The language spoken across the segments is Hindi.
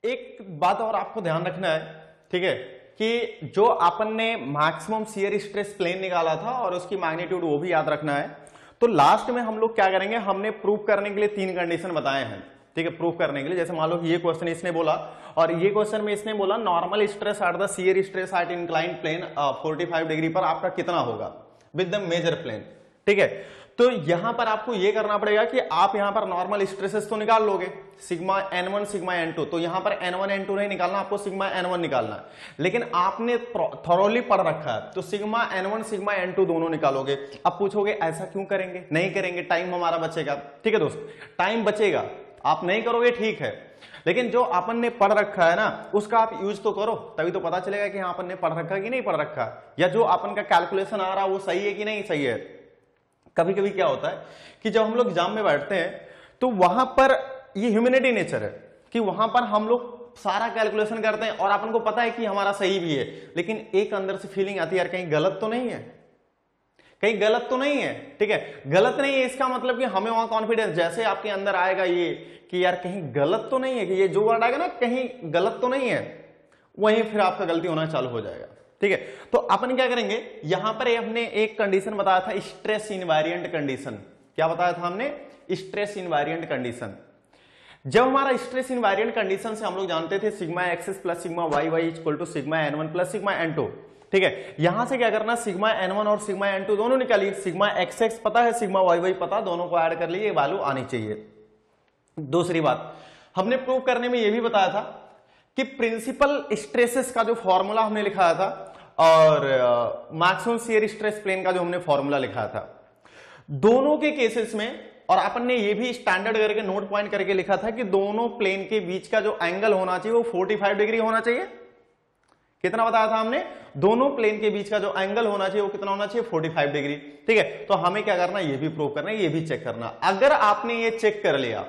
एक बात और आपको ध्यान रखना है, ठीक है, कि जो अपन ने मैक्सिमम शियर स्ट्रेस प्लेन निकाला था और उसकी मैग्नीट्यूड वो भी याद रखना है। तो लास्ट में हम लोग क्या करेंगे, हमने प्रूव करने के लिए 3 कंडीशन बताए हैं, ठीक है, प्रूव करने के लिए। जैसे मान लो कि ये क्वेश्चन इसने बोला और ये क्वेश्चन में इसने बोला normal stress at the shear stress at inclined plane 45 degree पर आपका कितना होगा विद द मेजर प्लेन, ठीक है। तो यहां पर आपको यह करना पड़ेगा कि आप यहां पर नॉर्मल स्ट्रेसेस तो निकाल लोगे, सिग्मा n1 सिग्मा n2, तो यहां पर n1 n2 नहीं निकालना, आपको सिग्मा n1 निकालना है। लेकिन आपने थॉरोली पढ़ रखा है तो सिग्मा n1 सिग्मा n2 दोनों निकालोगे। अब पूछोगे ऐसा क्यों करेंगे, नहीं करेंगे, टाइम हमारा बचेगा, ठीक है दोस्त, टाइम बचेगा, आप नहीं करोगे ठीक है, लेकिन जो अपन ने पढ़ रखा है ना उसका आप यूज तो करो, तभी तो पता चलेगा कि हाँ अपन ने पढ़ रखा कि नहीं पढ़ रखा, या जो अपन का कैलकुलेशन आ रहा है वो सही है कि नहीं सही है। कभी कभी क्या होता है कि जब हम लोग एग्जाम में बैठते हैं तो वहां पर ये ह्यूमैनिटी नेचर है कि वहां पर हम लोग सारा कैलकुलेशन करते हैं और अपन को पता है कि हमारा सही भी है, लेकिन एक अंदर से फीलिंग आती है यार कहीं गलत तो नहीं है, कहीं गलत तो नहीं है, ठीक है। गलत नहीं है इसका मतलब कि हमें वहां कॉन्फिडेंस जैसे आपके अंदर आएगा ये कि यार कहीं गलत तो नहीं है, कि ये जो वर्ड आएगा ना कहीं गलत तो नहीं है, वहीं फिर आपका गलती होना चालू हो जाएगा, ठीक है। तो अपन क्या करेंगे, यहां पर हमने एक कंडीशन बताया था स्ट्रेस इनवारिएंट कंडीशन। क्या बताया था हमने, स्ट्रेस इनवारिएंट कंडीशन। जब हमारा स्ट्रेस इनवारिएंट कंडीशन से हम लोग जानते थे sigma X plus sigma Y Y equal to sigma n1 plus sigma n2, ठीक है। यहां से क्या करना, सिग्मा n1 और सिग्मा n2 दोनों निकालिए, सिग्मा xx पता है सिग्मा yy पता, दोनों को ऐड कर लिए, वैल्यू आनी चाहिए। दूसरी बात हमने प्रूव करने में यह भी बताया था कि प्रिंसिपल स्ट्रेसेस का जो फॉर्मूला हमने लिखाया था और मैक्सिमम शियर स्ट्रेस प्लेन का जो हमने फॉर्मूला लिखाया था, दोनों के केसेस में, और अपन ने ये भी स्टैंडर्ड करके नोट पॉइंट करके लिखा था कि दोनों प्लेन के बीच का जो एंगल होना चाहिए वो 45 डिग्री होना चाहिए। कितना बताया था हमने, दोनों प्लेन के बीच का जो एंगल होना चाहिए वो कितना होना चाहिए, 45 डिग्री, ठीक है। तो हमें क्या करना, ये भी प्रूव करना है, ये भी चेक करना। अगर आपने ये चेक कर लिया,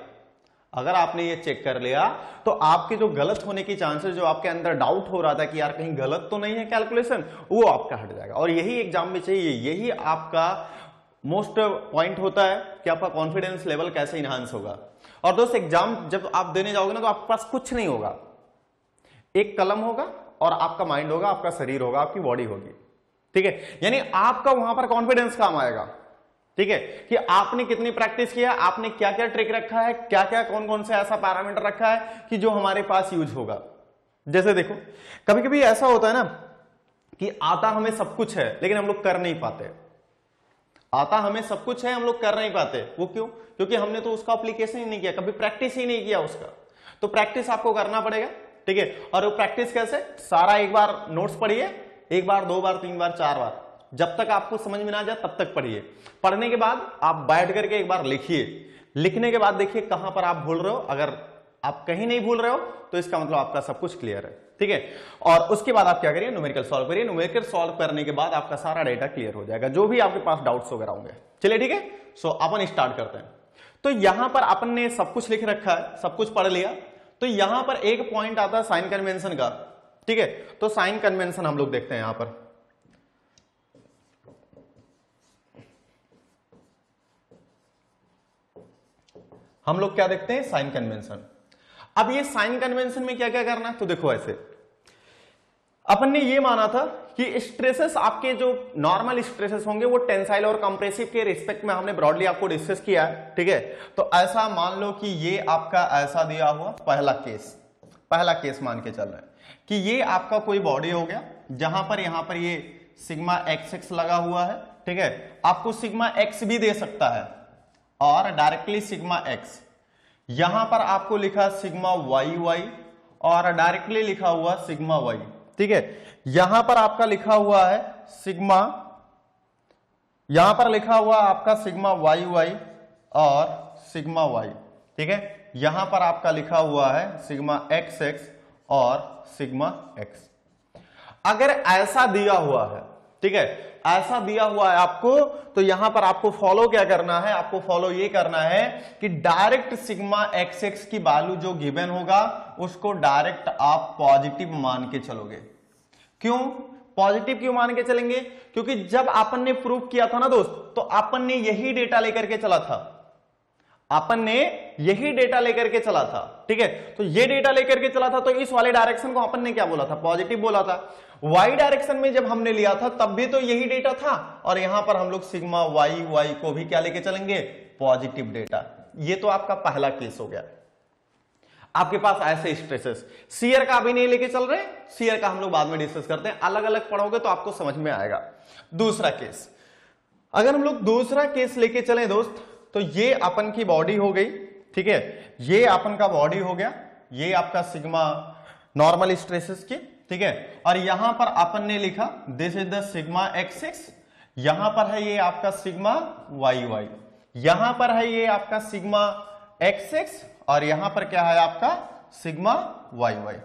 अगर आपने ये चेक कर लिया तो आपके जो गलत होने की चांसेस, जो आपके अंदर डाउट हो रहा था कि यार कहीं गलत तो नहीं है कैलकुलेशन, वो आपका हट जाएगा। और यही एग्जाम में चाहिए, यही आपका मोस्ट पॉइंट होता है कि आपका कॉन्फिडेंस लेवल कैसे इनहांस होगा। और दोस्त एग्जाम जब आप देने जाओगे ना तो आपके पास कुछ नहीं होगा, एक कलम होगा और आपका माइंड होगा, आपका शरीर होगा, आपकी बॉडी होगी, ठीक है। यानी आपका वहां पर कॉन्फिडेंस काम आएगा, ठीक है, कि आपने कितनी प्रैक्टिस किया, आपने क्या क्या ट्रिक रखा है, क्या क्या कौन कौन से ऐसा पैरामीटर रखा है कि जो हमारे पास यूज होगा। जैसे देखो कभी कभी ऐसा होता है ना कि आता हमें सब कुछ है लेकिन हम लोग कर नहीं पाते, आता हमें सब कुछ है हम लोग कर नहीं पाते, वो क्यों, क्योंकि हमने तो उसका एप्लीकेशन ही नहीं किया, कभी प्रैक्टिस ही नहीं किया उसका। तो प्रैक्टिस आपको करना पड़ेगा, ठीक है। और वो प्रैक्टिस कैसे, सारा एक बार नोट्स पढ़िए, एक बार, 2 बार, 3 बार, 4 बार, जब तक आपको समझ में ना जाए तब तक पढ़िए। पढ़ने के बाद आप बैठ करके एक बार लिखिए, लिखने के बाद देखिए कहां पर आप भूल रहे हो। अगर आप कहीं नहीं भूल रहे हो तो इसका मतलब आपका सब कुछ क्लियर है, ठीक है। और उसके बाद आप क्या करिए, न्यूमेरिकल सॉल्व करिए। न्यूमेरिकल सॉल्व करने के बाद आपका सारा डेटा क्लियर हो जाएगा, जो भी आपके पास डाउट्स वगैरह होंगे। चलिए ठीक है, सो अपन स्टार्ट करते हैं। तो यहां पर अपन ने सब कुछ लिख रखा है, सब कुछ पढ़ लिया। तो यहां पर एक पॉइंट आता है साइन कन्वेंशन का, ठीक है। तो साइन कन्वेंशन हम लोग देखते हैं यहां पर। हम लोग क्या देखते हैं, साइन कन्वेंशन। अब ये साइन कन्वेंशन में क्या क्या करना है, तो देखो ऐसे अपन ने ये माना था कि स्ट्रेसेस आपके जो नॉर्मल स्ट्रेसेस होंगे वो टेंसाइल और कंप्रेसिव के रिस्पेक्ट में हमने ब्रॉडली आपको डिस्कस किया है, ठीक है। तो ऐसा मान लो कि ये आपका ऐसा दिया हुआ पहला केस मान के चल रहे हैं कि ये आपका कोई बॉडी हो गया जहां पर यहां पर ये सिग्मा एक्स लगा हुआ है, ठीक है। आपको सिग्मा एक्स भी दे सकता है और डायरेक्टली सिग्मा एक्स, यहां पर आपको लिखा सिग्मा वाई वाई और डायरेक्टली लिखा हुआ सिग्मा वाई, ठीक है। यहां पर आपका लिखा हुआ है सिग्मा, यहां पर लिखा हुआ आपका सिग्मा वाई वाई और सिग्मा वाई, ठीक है। यहां पर आपका लिखा हुआ है सिग्मा एक्स एक्स और सिग्मा एक्स। अगर ऐसा दिया हुआ है, ठीक है, ऐसा दिया हुआ है आपको, तो यहां पर आपको फॉलो क्या करना है, आपको फॉलो ये करना है कि डायरेक्ट सिग्मा एक्स एक्स की वैल्यू जो गिवन होगा उसको डायरेक्ट आप पॉजिटिव मान के चलोगे। क्यों पॉजिटिव क्यों मान के चलेंगे, क्योंकि जब आपन ने प्रूफ किया था ना दोस्त, तो आपन ने यही डेटा लेकर के चला था। अपन ने यही डेटा लेकर के चला था, ठीक है। तो ये डेटा लेकर के चला था, तो इस वाले डायरेक्शन को अपन ने क्या बोला था, पॉजिटिव बोला था। वाई डायरेक्शन में जब हमने लिया था तब भी तो यही डेटा था, और यहां पर हम लोग सिग्मा वाई वाई को भी क्या लेके चलेंगे, पॉजिटिव डेटा। ये तो आपका पहला केस हो गया। आपके पास ऐसे स्ट्रेसेस, शियर का अभी नहीं लेके चल रहे, शियर का हम लोग बाद में डिस्कस करते हैं, अलग अलग पढ़ोगे तो आपको समझ में आएगा। दूसरा केस, अगर हम लोग दूसरा केस लेके चले दोस्त, तो ये अपन की बॉडी हो गई, ठीक है, ये अपन का बॉडी हो गया, ये आपका सिग्मा नॉर्मल स्ट्रेसेस की, ठीक है। और यहां पर अपन ने लिखा this is the sigma x, यहां पर है ये आपका सिग्मा वाई वाई, यहां पर है ये आपका सिग्मा एक्स, और यहां पर क्या है आपका सिग्मा वाई वाई,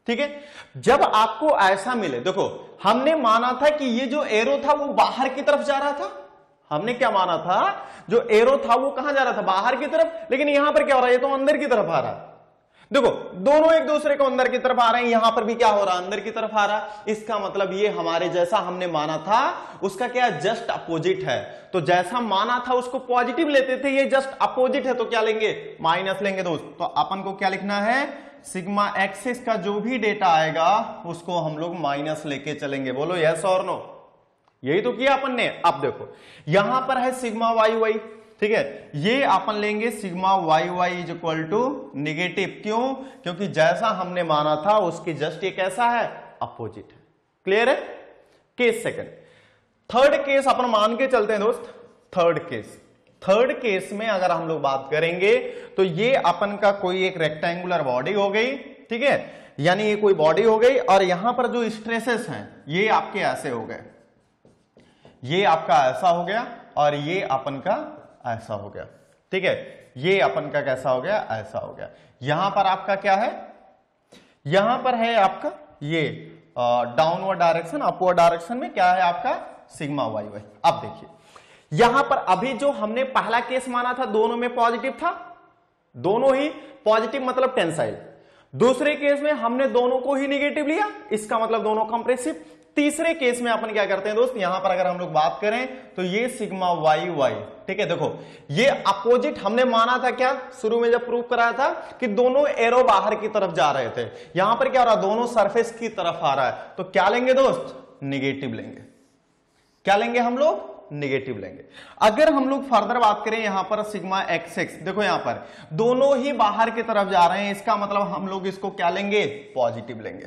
ठीक है। जब आपको ऐसा मिले, देखो हमने माना था कि ये जो एरो था वो बाहर की तरफ जा रहा था, हमने क्या माना था, जो एरो था वो कहां जा रहा था, बाहर की तरफ, लेकिन यहां पर क्या हो रहा है, ये तो अंदर की तरफ आ रहा है। देखो दोनों एक दूसरे को अंदर की तरफ आ रहे हैं, यहां पर भी क्या हो रहा है, अंदर की तरफ आ रहा है। इसका मतलब ये हमारे जैसा हमने माना था उसका क्या जस्ट अपोजिट है। तो जैसा माना था उसको पॉजिटिव लेते थे, ये जस्ट अपोजिट है, तो क्या लेंगे, माइनस लेंगे दोस्त। तो अपन को क्या लिखना है, सिग्मा एक्सिस का जो भी डेटा आएगा उसको हम लोग माइनस लेके चलेंगे। बोलो यस और नो, यही तो किया अपन ने। अब देखो यहां पर है सिग्मा वाई वाई, ठीक है, ये अपन लेंगे sigma Y Y is equal to negative. क्यों, क्योंकि जैसा हमने माना था उसकी जस्ट ये कैसा है, अपोजिट है। क्लियर है। केस सेकंड, थर्ड केस अपन मान के चलते हैं दोस्त। थर्ड केस में अगर हम लोग बात करेंगे तो ये अपन का कोई एक रेक्टेंगुलर बॉडी हो गई, ठीक है, यानी ये कोई बॉडी हो गई, और यहां पर जो स्ट्रेसेस हैं ये आपके ऐसे हो गए, ये आपका ऐसा हो गया, और ये अपन का ऐसा हो गया, ठीक है, ये अपन का कैसा हो गया, ऐसा हो गया। यहां पर आपका क्या है, यहां पर है आपका ये डाउनवर्ड डायरेक्शन, अपवर्ड डायरेक्शन में क्या है आपका सिग्मा वाई वाई। अब देखिए यहां पर अभी जो हमने पहला केस माना था दोनों में पॉजिटिव था, दोनों ही पॉजिटिव मतलब टेंसाइल। दूसरे केस में हमने दोनों को ही निगेटिव लिया, इसका मतलब दोनों कंप्रेसिव। तीसरे केस में अपन क्या करते हैं दोस्त, यहां पर अगर हम लोग बात करें तो ये सिग्मा वाई वाई, ठीक है, देखो ये अपोजिट हमने माना था, क्या शुरू में जब प्रूव कराया था कि दोनों एरो बाहर की तरफ जा रहे थे, यहां पर क्या हो रहा है, दोनों सरफेस की तरफ आ रहा है। तो क्या लेंगे दोस्त, निगेटिव लेंगे। क्या लेंगे हम लोग, निगेटिव लेंगे। अगर हम लोग फर्दर बात करें यहां पर सिग्मा एक्स, देखो यहां पर दोनों ही बाहर की तरफ जा रहे हैं, इसका मतलब हम लोग इसको क्या लेंगे, पॉजिटिव लेंगे।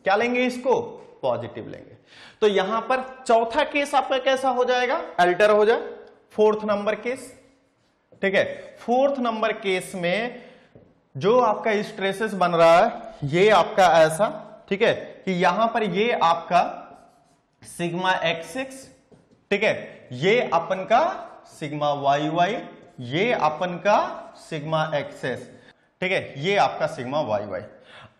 क्या लेंगे, इसको पॉजिटिव लेंगे। तो यहां पर चौथा केस आपका कैसा हो जाएगा, अल्टर हो जाए। फोर्थ नंबर केस, ठीक है, फोर्थ नंबर केस में जो आपका स्ट्रेसेस बन रहा है ये आपका ऐसा, ठीक है, कि यहां पर ये आपका सिग्मा एक्स, ठीक है, ये अपन का सिग्मा वाई वाई, ये अपन का सिग्मा एक्सेस, ठीक है, ये आपका सिग्मा वाई वाई।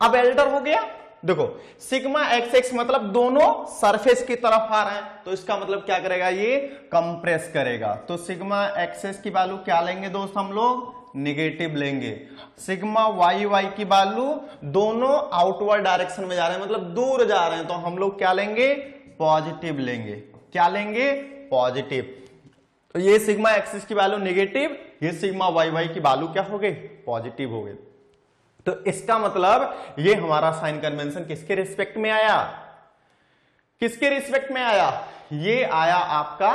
अब एल्टर हो गया, देखो सिग्मा एक्स मतलब दोनों सरफेस की तरफ आ रहे हैं, तो इसका मतलब क्या करेगा, ये कंप्रेस करेगा। तो सिग्मा एक्सेस की वैल्यू क्या लेंगे दोस्त, हम लोग निगेटिव लेंगे। सिग्मा वाई वाई की वैल्यू दोनों आउटवर्ड डायरेक्शन में जा रहे हैं, मतलब दूर जा रहे हैं, तो हम लोग क्या लेंगे, पॉजिटिव लेंगे। क्या लेंगे, पॉजिटिव। तो ये सिग्मा एक्सिस की वैल्यू निगेटिव, ये सिग्मा वाई वाई की वैल्यू क्या हो गई, पॉजिटिव हो गई। तो इसका मतलब ये हमारा साइन कन्वेंशन किसके रिस्पेक्ट में आया, किसके रिस्पेक्ट में आया, ये आया आपका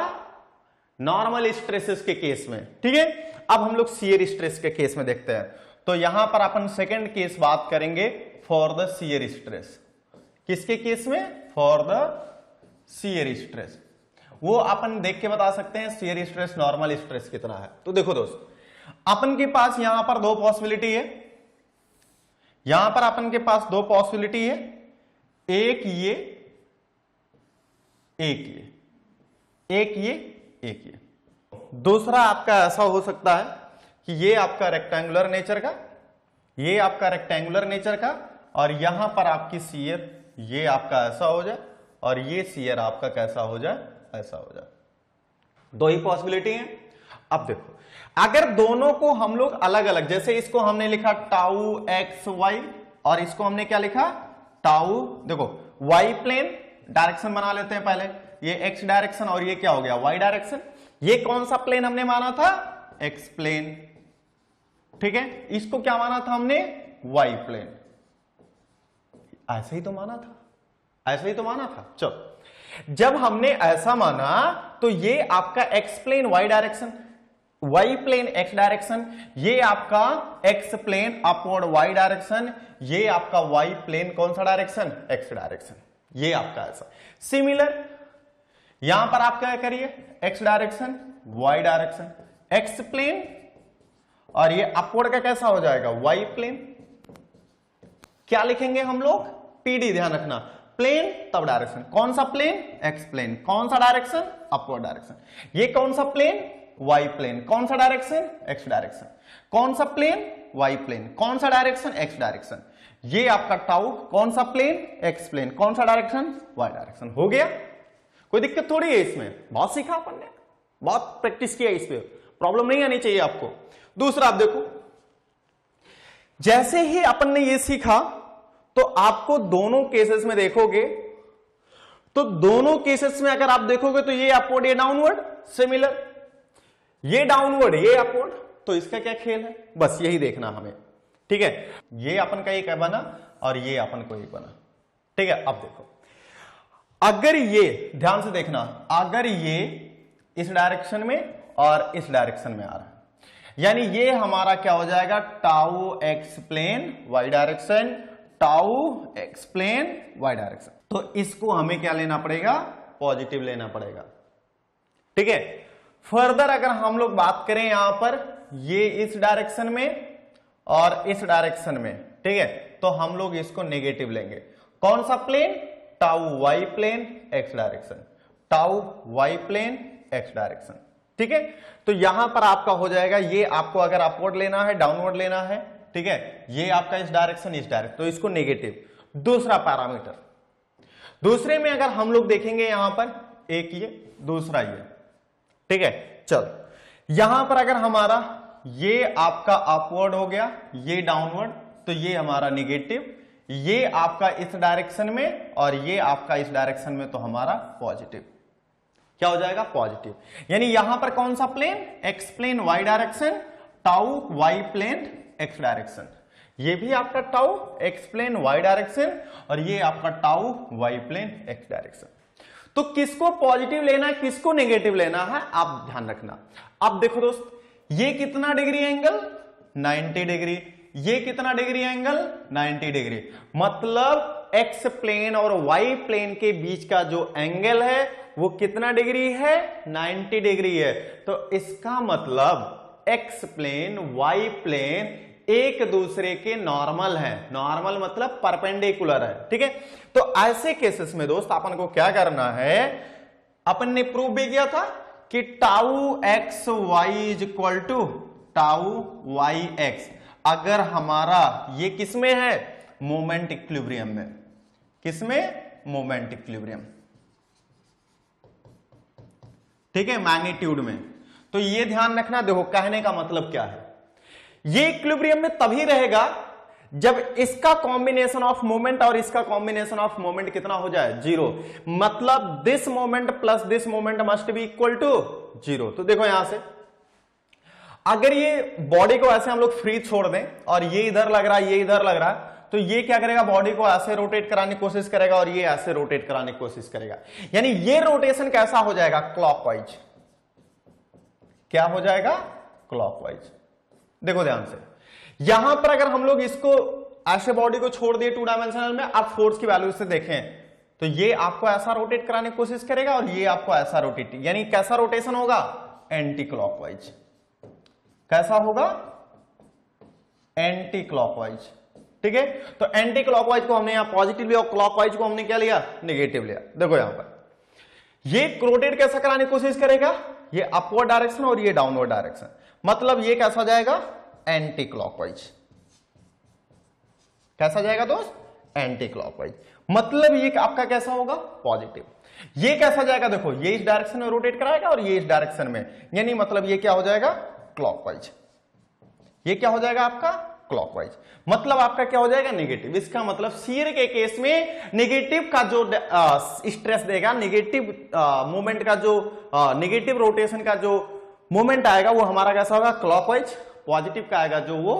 नॉर्मल स्ट्रेसेस के केस में, ठीक है। अब हम लोग शियर स्ट्रेस के केस में देखते हैं। तो यहां पर अपन सेकंड केस बात करेंगे फॉर द शियर स्ट्रेस। किसके केस में, फॉर द शियर स्ट्रेस। वो अपन देख के बता सकते हैं शियर स्ट्रेस नॉर्मल स्ट्रेस कितना है। तो देखो दोस्त, अपन के पास यहां पर दो पॉसिबिलिटी है, यहां पर अपन के पास दो पॉसिबिलिटी है, एक ये, एक ये, एक ये, एक ये। दूसरा आपका ऐसा हो सकता है कि ये आपका रेक्टेंगुलर नेचर का, ये आपका रेक्टेंगुलर नेचर का, और यहां पर आपकी शियर ये आपका ऐसा हो जाए, और ये शियर आपका कैसा हो जाए, ऐसा हो जाए। दो ही पॉसिबिलिटी है। अब देखो अगर दोनों को हम लोग अलग अलग, जैसे इसको हमने लिखा टाउ एक्स वाई, और इसको हमने क्या लिखा, टाउ, देखो वाई प्लेन डायरेक्शन बना लेते हैं पहले, ये एक्स डायरेक्शन और ये क्या हो गया, वाई डायरेक्शन। ये कौन सा प्लेन हमने माना था, एक्स प्लेन, ठीक है, इसको क्या माना था हमने, वाई प्लेन, ऐसे ही तो माना था, ऐसे ही तो माना था। चलो, जब हमने ऐसा माना तो ये आपका X plane Y direction, Y plane X direction, ये आपका X plane upward Y direction, ये आपका वाई प्लेन कौन सा डायरेक्शन, एक्स डायरेक्शन, ये आपका ऐसा। सिमिलर यहां पर आप क्या करिए, X direction Y direction, X plane, और ये अपवर्ड का कैसा हो जाएगा, वाई प्लेन। क्या लिखेंगे हम लोग, पीडी, ध्यान रखना, प्लेन तब डायरेक्शन, कौन सा प्लेन, एक्स प्लेन, कौन सा डायरेक्शन, अपवर्ड डायरेक्शन, ये कौन सा प्लेन, वाई प्लेन, कौन सा डायरेक्शन, एक्स डायरेक्शन, कौन सा प्लेन, वाई प्लेन, कौन सा डायरेक्शन, एक्स डायरेक्शन, ये आपका टाउ, कौन सा प्लेन, एक्स प्लेन, कौन सा डायरेक्शन, वाई डायरेक्शन। हो गया, कोई दिक्कत थोड़ी है इसमें, बहुत सीखा अपन ने, बहुत प्रैक्टिस किया, इस पे प्रॉब्लम नहीं आनी चाहिए आपको। दूसरा आप देखो, जैसे ही अपन ने ये सीखा तो आपको दोनों केसेस में देखोगे तो दोनों केसेस में अगर आप देखोगे तो ये अपवर्ड ये डाउनवर्ड, सिमिलर, ये डाउनवर्ड ये अपवर्ड, तो इसका क्या खेल है, बस यही देखना हमें, ठीक है। ये अपन का एक बना और ये अपन को एक बना, ठीक है। अब देखो, अगर ये, ध्यान से देखना, अगर ये इस डायरेक्शन में और इस डायरेक्शन में आ रहा है, यानी ये हमारा क्या हो जाएगा, tau X plane Y direction, tau X plane Y direction, तो इसको हमें क्या लेना पड़ेगा, पॉजिटिव लेना पड़ेगा, ठीक है। फर्दर अगर हम लोग बात करें यहां पर, ये इस डायरेक्शन में और इस डायरेक्शन में, ठीक है, तो हम लोग इसको नेगेटिव लेंगे। कौन सा plane, tau Y plane X direction, tau Y plane X direction, ठीक है। तो यहां पर आपका हो जाएगा, ये आपको अगर अपवर्ड लेना है, डाउनवर्ड लेना है, ठीक है, ये आपका इस डायरेक्शन इस डायरेक्शन, तो इसको नेगेटिव। दूसरा पैरामीटर, दूसरे में अगर हम लोग देखेंगे यहां पर, एक ये, दूसरा ये, ठीक है। चलो, यहां पर अगर हमारा ये आपका अपवर्ड हो गया, ये डाउनवर्ड, तो ये हमारा नेगेटिव, ये आपका इस डायरेक्शन में और ये आपका इस डायरेक्शन में, तो हमारा पॉजिटिव। क्या हो जाएगा, पॉजिटिव। यानी यहां पर कौन सा plane, X plane Y direction, tau Y plane X direction, ये भी आपका tau X plane Y direction और ये आपका tau Y plane X direction. तो किसको पॉजिटिव लेना है, किसको नेगेटिव लेना है, आप ध्यान रखना। अब देखो दोस्त, ये कितना डिग्री एंगल, 90 डिग्री, ये कितना डिग्री एंगल, 90 डिग्री, मतलब एक्स प्लेन और वाई प्लेन के बीच का जो एंगल है वो कितना डिग्री है, 90 डिग्री है। तो इसका मतलब एक्स प्लेन वाई प्लेन एक दूसरे के नॉर्मल है, नॉर्मल मतलब परपेंडिकुलर है, ठीक है। तो ऐसे केसेस में दोस्त अपन को क्या करना है, अपन ने प्रूव भी किया था कि tau x Y is equal to tau Y X, अगर हमारा ये किसमें है, मोमेंट इक्विलिब्रियम में, किसमें, मोमेंट इक्विलिब्रियम, ठीक है, मैग्नीट्यूड में। तो ये ध्यान रखना, देखो कहने का मतलब क्या है, ये इक्विलिब्रियम में तभी रहेगा जब इसका कॉम्बिनेशन ऑफ मोमेंट और इसका कॉम्बिनेशन ऑफ मोमेंट कितना हो जाए, 0, मतलब this moment plus this moment must be equal to 0। तो देखो यहां से, अगर ये बॉडी को ऐसे हम लोग फ्री छोड़ दें और ये इधर लग रहा है, ये इधर लग रहा है, तो ये क्या करेगा, बॉडी को ऐसे रोटेट कराने की कोशिश करेगा और ये ऐसे रोटेट कराने की कोशिश करेगा, यानी ये रोटेशन कैसा हो जाएगा, क्लॉकवाइज। क्या हो जाएगा, क्लॉकवाइज। देखो ध्यान से, यहां पर अगर हम लोग इसको ऐसे बॉडी को छोड़ दिए 2 डायमेंशनल में, आप फोर्स की वैल्यू से देखें तो ये आपको ऐसा रोटेट कराने की कोशिश करेगा और ये आपको ऐसा रोटेट, यानी कैसा रोटेशन होगा, एंटी क्लॉकवाइज। कैसा होगा, एंटी क्लॉकवाइज, ठीक है। तो एंटी क्लॉकवाइज को हमने यहां पॉजिटिव लिया और क्लॉकवाइज को हमने क्या लिया, नेगेटिव लिया। देखो यहां पर ये रोटेट कैसा कराने की कोशिश करेगा, ये अपवर्ड डायरेक्शन और ये डाउनवर्ड डायरेक्शन, मतलब ये कैसा जाएगा, एंटी क्लॉकवाइज। कैसा जाएगा दोस्त, एंटी क्लॉकवाइज, मतलब ये आपका कैसा होगा, पॉजिटिव। ये कैसा जाएगा, देखो ये इस डायरेक्शन में रोटेट कराएगा और ये इस डायरेक्शन में, यानी मतलब ये क्या हो जाएगा, क्लॉकवाइज। ये क्या हो जाएगा आपका, क्लॉकवाइज, मतलब आपका क्या हो जाएगा, नेगेटिव। इसका मतलब शियर के केस में नेगेटिव का जो स्ट्रेस देगा, नेगेटिव मोमेंट का जो नेगेटिव रोटेशन का जो मोमेंट आएगा वो हमारा कैसा होगा, क्लॉकवाइज। पॉजिटिव का आएगा जो वो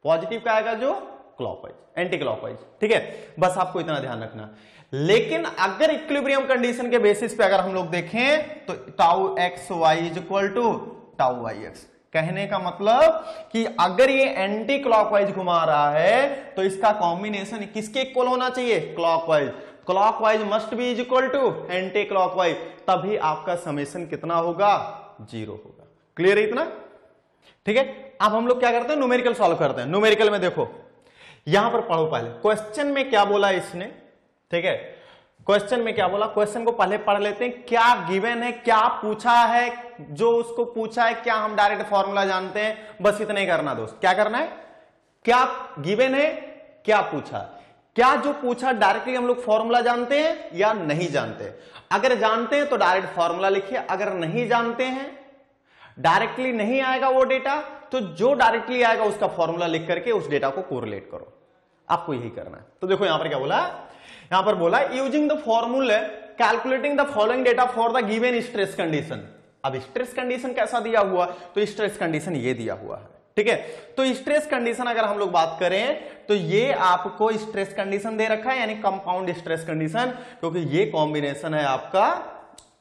पॉजिटिव का आएगा जो क्लॉकवाइज, एंटी क्लॉकवाइज। ठीक है, बस आपको इतना ध्यान रखना। लेकिन अगर इक्विलिब्रियम कंडीशन के बेसिस पे अगर हम लोग देखें तो tau x Y is equal to tau Y X, कहने का मतलब कि अगर ये एंटी क्लॉकवाइज घुमा रहा है तो इसका कॉम्बिनेशन किसके इक्वल होना चाहिए? Clockwise. Clockwise must be is equal to anticlockwise, तभी आपका समेशन कितना होगा? 0 होगा। क्लियर है इतना? ठीक है, अब हम लोग क्या करते हैं? न्यूमेरिकल सॉल्व करते हैं। न्यूमेरिकल में देखो, यहां पर पढ़ो पहले क्वेश्चन में क्या बोला इसने। ठीक है, क्वेश्चन में क्या बोला, क्वेश्चन को पहले पढ़ लेते हैं। क्या गिवन है, क्या पूछा है, जो उसको पूछा है क्या हम डायरेक्ट फॉर्मूला जानते हैं? बस इतना ही करना दोस्त। क्या करना है? क्या गिवन है, क्या पूछा, क्या जो पूछा डायरेक्टली हम लोग फॉर्मूला जानते हैं या नहीं जानते? अगर जानते हैं तो डायरेक्ट फॉर्मूला लिखिए, अगर नहीं जानते हैं, डायरेक्टली नहीं आएगा वो डेटा, तो जो डायरेक्टली आएगा उसका फॉर्मूला लिख करके उस डेटा को कोरिलेट करो। आपको यही करना है। तो देखो यहां पर क्या बोला, यहां पर बोला using the formula calculating the following data for the given stress condition. अब स्ट्रेस कंडीशन कैसा दिया हुआ? तो स्ट्रेस कंडीशन ये दिया हुआ है। ठीक है, तो स्ट्रेस कंडीशन अगर हम लोग बात करें तो ये आपको स्ट्रेस कंडीशन दे रखा है, यानी कंपाउंड स्ट्रेस कंडीशन, क्योंकि ये कॉम्बिनेशन है आपका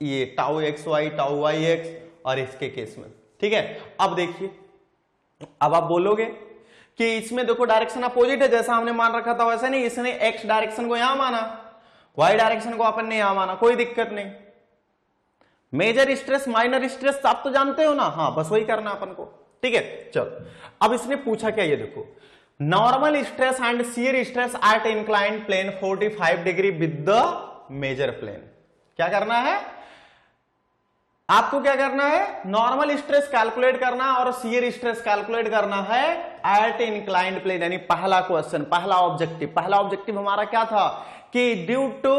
ये tau x Y tau Y X और इसके केस में। ठीक है, अब देखिए, अब आप बोलोगे कि इसमें देखो डायरेक्शन अपोजिट है, जैसा हमने मान रखा था वैसा नहीं, इसने एक्स डायरेक्शन को यहां माना, वाई डायरेक्शन को अपन ने यहां माना, कोई दिक्कत नहीं। मेजर स्ट्रेस माइनर स्ट्रेस आप तो जानते हो ना, हाँ बस वही करना अपन को। ठीक है, चलो अब इसने पूछा क्या, ये देखो, normal stress and shear stress at inclined plane 45 degree with the major plane. क्या करना है आपको? क्या करना है? नॉर्मल स्ट्रेस कैलकुलेट करना और शियर स्ट्रेस कैलकुलेट करना है एट इंक्लाइंड प्लेन, यानी पहला क्वेश्चन, पहला ऑब्जेक्टिव हमारा क्या था कि due to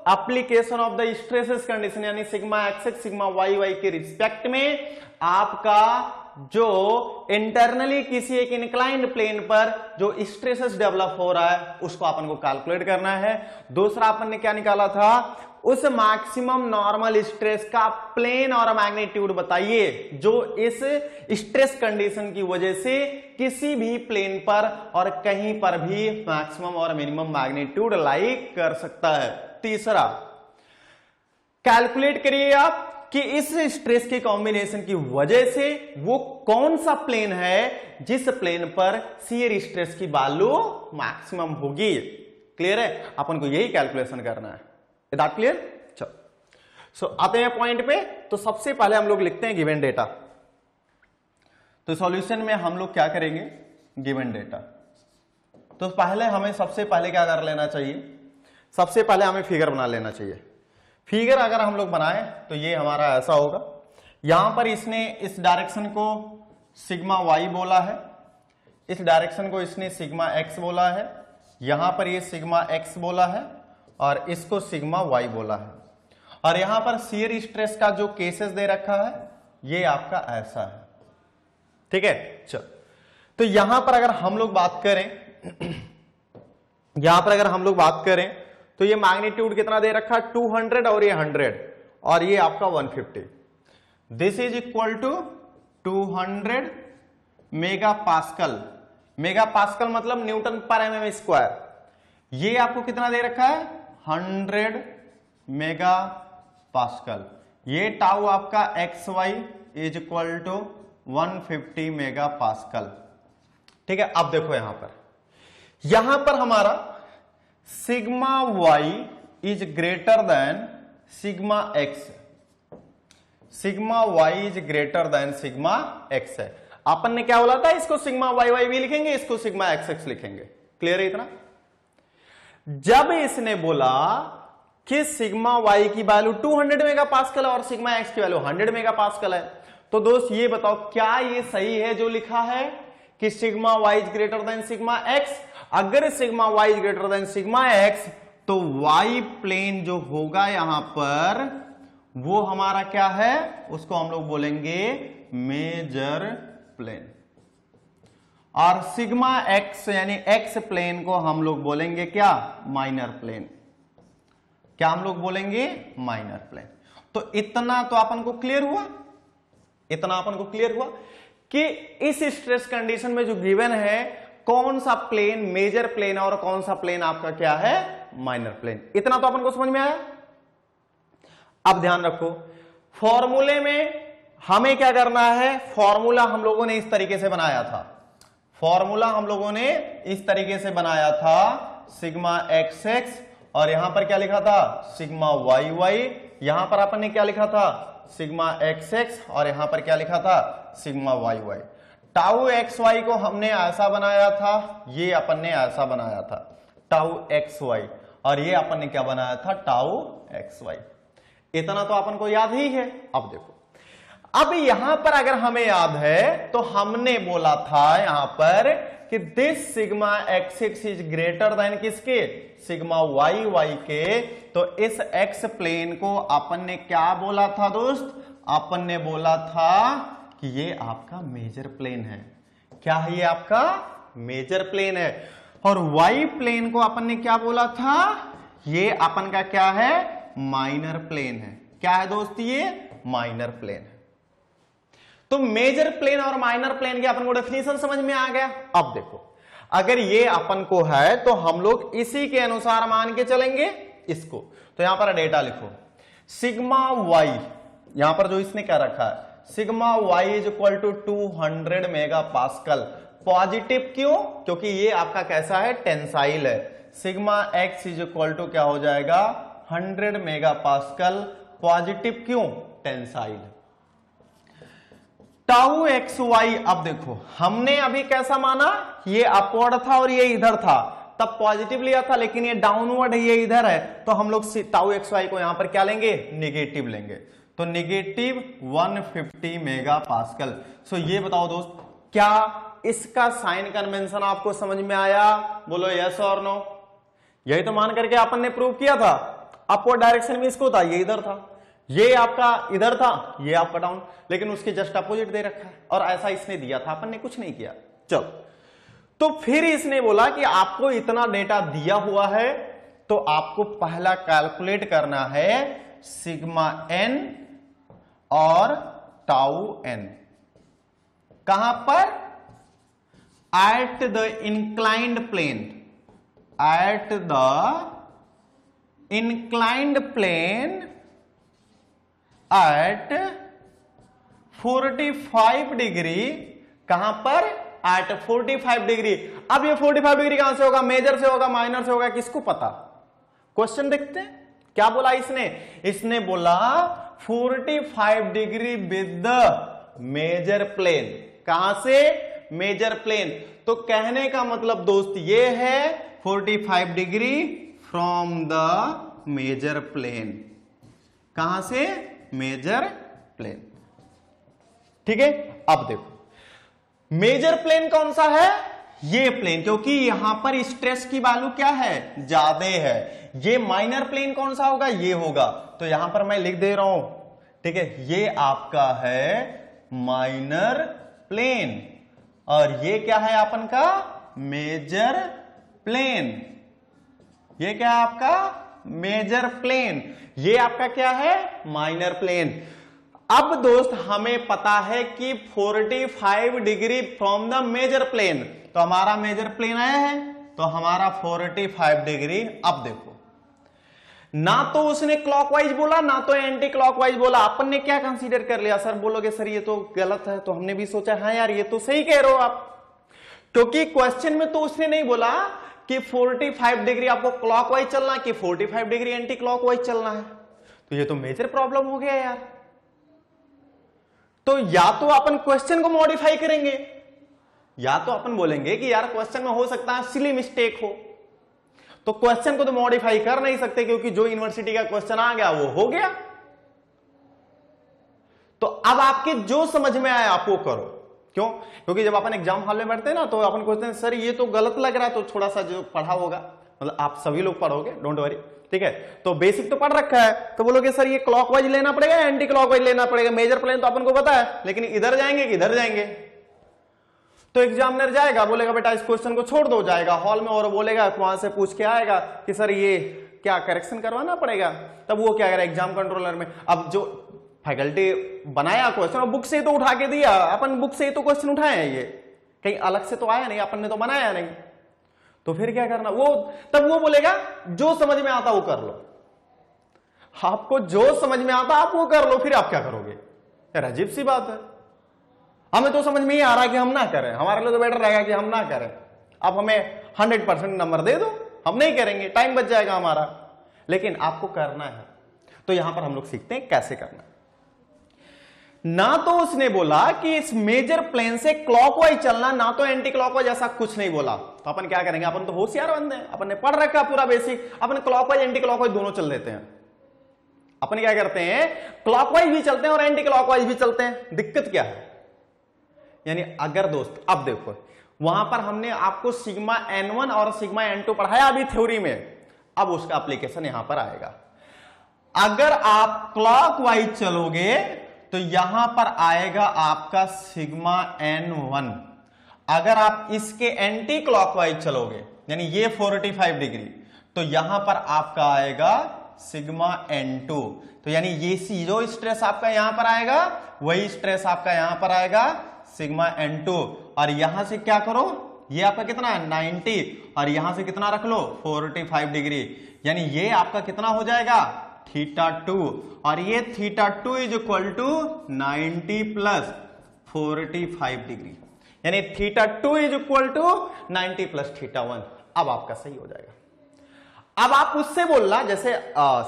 application of the stresses condition, यानी sigma x sigma Y Y के रिस्पेक्ट में आपका जो इंटरनली किसी एक इंक्लाइंड प्लेन पर जो स्ट्रेसेस डेवलप हो रहा है उसको अपन को कैलकुलेट करना है। दूसरा अपन ने क्या निकाला था? उस मैक्सिमम नॉर्मल स्ट्रेस का प्लेन और मैग्नीट्यूड बताइए जो इस स्ट्रेस कंडीशन की वजह से किसी भी प्लेन पर और कहीं पर भी मैक्सिमम और मिनिमम मैग्नीट्यूड लाइक कर सकता है। तीसरा, कैलकुलेट करिए आप कि इस स्ट्रेस के कॉम्बिनेशन की वजह से वो कौन सा प्लेन है जिस प्लेन पर शियर स्ट्रेस की वैल्यू मैक्सिमम होगी। क्लियर है? अपन को यही कैलकुलेशन करना है। Is that clear? चलो, सो आते हैं पॉइंट पे। तो सबसे पहले हम लोग लिखते हैं गिवन डेटा। तो सॉल्यूशन में हम लोग क्या करेंगे? Given data. तो पहले हमें सबसे पहले क्या कर लेना चाहिए? सबसे पहले हमें फिगर बना लेना चाहिए। फिगर अगर हम लोग बनाए तो ये हमारा ऐसा होगा, यहां पर इसने इस डायरेक्शन को सिग्मा वाई बोला है, इस डायरेक्शन को इसने सिग्मा एक्स बोला है, यहां पर ये सिग्मा एक्स बोला है और इसको सिग्मा वाई बोला है, और यहां पर शियर स्ट्रेस का जो केसेस दे रखा है ये आपका ऐसा है। ठीक है, चलो, तो यहां पर अगर हम लोग बात करें यहां पर अगर हम लोग बात करें तो ये मैग्नीट्यूड कितना दे रखा है? 200 और ये 100 और ये आपका 150। This is equal to 200 mega pascal. Mega pascal मतलब न्यूटन पर एमएम स्क्वायर। ये आपको कितना दे रखा है? 100 मेगा पास्कल। ये टाउ आपका x Y is equal to 150 mega pascal. ठीक है, अब देखो यहां पर हमारा sigma Y is greater than sigma x. Sigma Y is greater than sigma x है। अपन ने क्या बोला था? इसको सिग्मा वाई वाई भी लिखेंगे, इसको सिग्मा एक्स एक्स लिखेंगे। क्लियर है इतना? जब इसने बोला कि सिग्मा वाई की वैल्यू 200 मेगा पास्कल है और सिग्मा एक्स की वैल्यू 100 मेगा पास्कल है, तो दोस्त ये बताओ क्या ये सही है जो लिखा है कि sigma Y is greater than sigma X? अगर sigma Y is greater than sigma X तो वाई प्लेन जो होगा यहां पर वो हमारा क्या है? उसको हम लोग बोलेंगे मेजर प्लेन, और सिग्मा एक्स यानी एक्स प्लेन को हम लोग बोलेंगे क्या? Minor plane. क्या हम लोग बोलेंगे? Minor plane. तो इतना तो अपन को क्लियर हुआ, इतना अपन को क्लियर हुआ। कि इस स्ट्रेस कंडीशन में जो गिवन है कौन सा प्लेन मेजर प्लेन है और कौन सा प्लेन आपका क्या है माइनर प्लेन। इतना तो अपन को समझ में आया। अब ध्यान रखो फॉर्मूले में हमें क्या करना है, फॉर्मूला हम लोगों ने इस तरीके से बनाया था, फॉर्मूला हम लोगों ने इस तरीके से बनाया था सिग्मा एक्स एक्स और यहां पर क्या लिखा था सिग्मा वाई वाई, यहां पर अपन ने क्या लिखा था सिग्मा एक्स एक्स और यहां पर क्या लिखा था sigma Y y. Tau x y को हमने ऐसा बनाया था, ये अपन ने ऐसा बनाया था टाउ एक्स वाई और ये अपन ने क्या बनाया था टाउ एक्स वाई। इतना तो अपन को याद ही है। अब देखो अब यहां पर अगर हमें याद है तो हमने बोला था यहां पर कि this sigma x x is greater then किसके सिग्मा वाई वाई के। तो इस एक्स प्लेन को अपन ने क्या बोला था दोस्त, अपन ने बोला था कि ये आपका मेजर प्लेन है। क्या है ये आपका मेजर प्लेन है। और वाई प्लेन को अपन ने क्या बोला था, ये अपन का क्या है माइनर प्लेन है। क्या है दोस्त ये माइनर प्लेन है। तो मेजर प्लेन और माइनर प्लेन की अपन को डेफिनेशन समझ में आ गया। अब देखो अगर ये अपन को है तो हम लोग इसी के अनुसार मान के चलेंगे इसको। तो यहां पर डेटा लिखो सिग्मा वाई, यहां पर जो इसने क्या रखा है sigma Y is equal to 200 mega pascal. Positive क्यों, क्योंकि ये आपका कैसा है टेंसाइल है। Sigma x is equal to क्या हो जाएगा 100 मेगा पास्कल। पॉजिटिव क्यों टेंसाइल। टाउ एक्स वाई, अब देखो हमने अभी कैसा माना ये अपवर्ड था और ये इधर था, तब पॉजिटिव लिया था, लेकिन ये डाउनवर्ड है ये इधर है, तो हम लोग टाउ एक्स वाई को यहां पर क्या लेंगे निगेटिव लेंगे। तो निगेटिव 150 मेगा पास्कल। सो ये बताओ दोस्त क्या इसका साइन कन्वेंशन आपको समझ में आया, बोलो यस और नो। यही तो मान करके अपन ने प्रूव किया था। अपवर्ड डायरेक्शन में इसको था, ये इधर था, ये आपका इधर था, ये आपका डाउन, लेकिन उसके जस्ट अपोजिट दे रखा है और ऐसा इसने दिया था, अपन ने कुछ नहीं किया। चलो तो फिर इसने बोला कि आपको इतना डेटा दिया हुआ है तो आपको पहला कैलकुलेट करना है सिग्मा एन और टाउ एन। कहां पर at the inclined plane, at the inclined plane at 45 degree. कहां पर एट 45 डिग्री। अब ये 45 डिग्री कहां से होगा, मेजर से होगा माइनर से होगा, किसको पता। क्वेश्चन देखते हैं क्या बोला इसने, इसने बोला 45 degree with the major plane. कहां से मेजर प्लेन। तो कहने का मतलब दोस्त ये है 45 degree from the major plane. कहां से मेजर प्लेन। ठीक है। अब देखो मेजर प्लेन कौन सा है, ये प्लेन, क्योंकि यहां पर स्ट्रेस की वैल्यू क्या है ज्यादा है। ये माइनर प्लेन कौन सा होगा, ये होगा। तो यहां पर मैं लिख दे रहा हूं, ठीक है, ये आपका है माइनर प्लेन और ये क्या है अपन का मेजर प्लेन। ये क्या है आपका मेजर प्लेन, ये आपका क्या है माइनर प्लेन। अब दोस्त हमें पता है कि 45 degree from the major plane, तो हमारा मेजर प्लेन आया है तो हमारा 45 डिग्री। अब देखो ना तो उसने क्लॉकवाइज बोला ना तो एंटी क्लॉकवाइज बोला, अपन ने क्या कंसीडर कर लिया, सर बोलोगे सर ये तो गलत है, तो हमने भी सोचा हाँ यार ये तो सही कह रहे हो आप, क्योंकि क्वेश्चन में तो उसने नहीं बोला कि 45 डिग्री आपको क्लॉकवाइज चलना है कि 45 डिग्री एंटी क्लॉकवाइज चलना है। तो ये तो मेजर प्रॉब्लम हो गया यार। तो या तो अपन क्वेश्चन को मॉडिफाई करेंगे या तो अपन बोलेंगे कि यार क्वेश्चन में हो सकता है सिली मिस्टेक हो। तो क्वेश्चन को तो मॉडिफाई कर नहीं सकते क्योंकि जो यूनिवर्सिटी का क्वेश्चन आ गया वो हो गया। तो अब आपके जो समझ में आया आप वो करो। क्यों, क्योंकि जब अपन एग्जाम हॉल में बैठते हैं ना तो अपन पूछते हैं सर ये तो गलत लग रहा है, तो थोड़ा सा जो पढ़ा होगा, मतलब आप सभी लोग पढ़ोगे, डोंट वरी, ठीक है, तो बेसिक तो पढ़ रखा है, तो बोलोगे सर ये क्लॉकवाइज लेना पड़ेगा एंटी क्लॉकवाइज लेना पड़ेगा। मेजर प्लेन तो अपन को पता है, लेकिन इधर जाएंगे कि इधर जाएंगे। तो एग्जामिनर जाएगा बोलेगा बेटा इस क्वेश्चन को छोड़ दो, जाएगा हॉल में और बोलेगा वहां से पूछ के आएगा कि सर ये क्या करेक्शन करवाना पड़ेगा, तब वो क्या करेगा एग्जाम कंट्रोलर में। अब जो फैकल्टी बनाया क्वेश्चन और बुक से तो उठा के दिया, अपन बुक से तो क्वेश्चन उठाए हैं, ये कहीं अलग से तो आया नहीं, अपन ने तो बनाया नहीं, तो फिर क्या करना, वो तब वो बोलेगा जो समझ में आता वो कर लो, आपको जो समझ में आता आप वो कर लो, फिर आप क्या करोगे यार, अजीब सी बात है। हमें तो समझ में ही आ रहा है कि हम ना करें, हमारे लिए तो बेटर रहेगा कि हम ना करें, आप हमें 100% नंबर दे दो, हम नहीं करेंगे, टाइम बच जाएगा हमारा, लेकिन आपको करना है। तो यहां पर हम लोग सीखते हैं कैसे करना है। ना तो उसने बोला कि इस मेजर प्लेन से क्लॉकवाइज चलना, ना तो एंटी क्लॉकवाइज, ऐसा कुछ नहीं बोला। तो अपन क्या करेंगे, अपन तो होशियार बंदे हैं, अपन ने पढ़ रखा पूरा बेसिक, अपन क्लॉकवाइज एंटी क्लॉकवाइज दोनों चल देते हैं। अपन क्या करते हैं, क्लॉकवाइज भी चलते हैं और एंटी क्लॉकवाइज भी चलते हैं। दिक्कत क्या है, यानी अगर दोस्त अब देखो वहां पर हमने आपको सिग्मा n1 और सिग्मा n2 पढ़ाया अभी थ्योरी में, अब उसका एप्लीकेशन यहां पर आएगा। अगर आप क्लॉकवाइज चलोगे तो यहां पर आएगा आपका सिग्मा n1, अगर आप इसके एंटी क्लॉकवाइज चलोगे यानी ये 45 डिग्री, तो यहां पर आपका आएगा सिग्मा n2। तो यानी ये जो स्ट्रेस आपका यहां पर आएगा वही स्ट्रेस आपका यहां पर आएगा सिग्मा n2। और यहां से क्या करो, ये आपका कितना है 90 और यहां से कितना रख लो 45 डिग्री, यानी ये आपका कितना हो जाएगा θ2, और ये θ2 इज इक्वल टू 90 प्लस 45 डिग्री, यानी θ2 इज इक्वल टू 90 प्लस θ1। अब आपका सही हो जाएगा। अब आप उससे बोलना, जैसे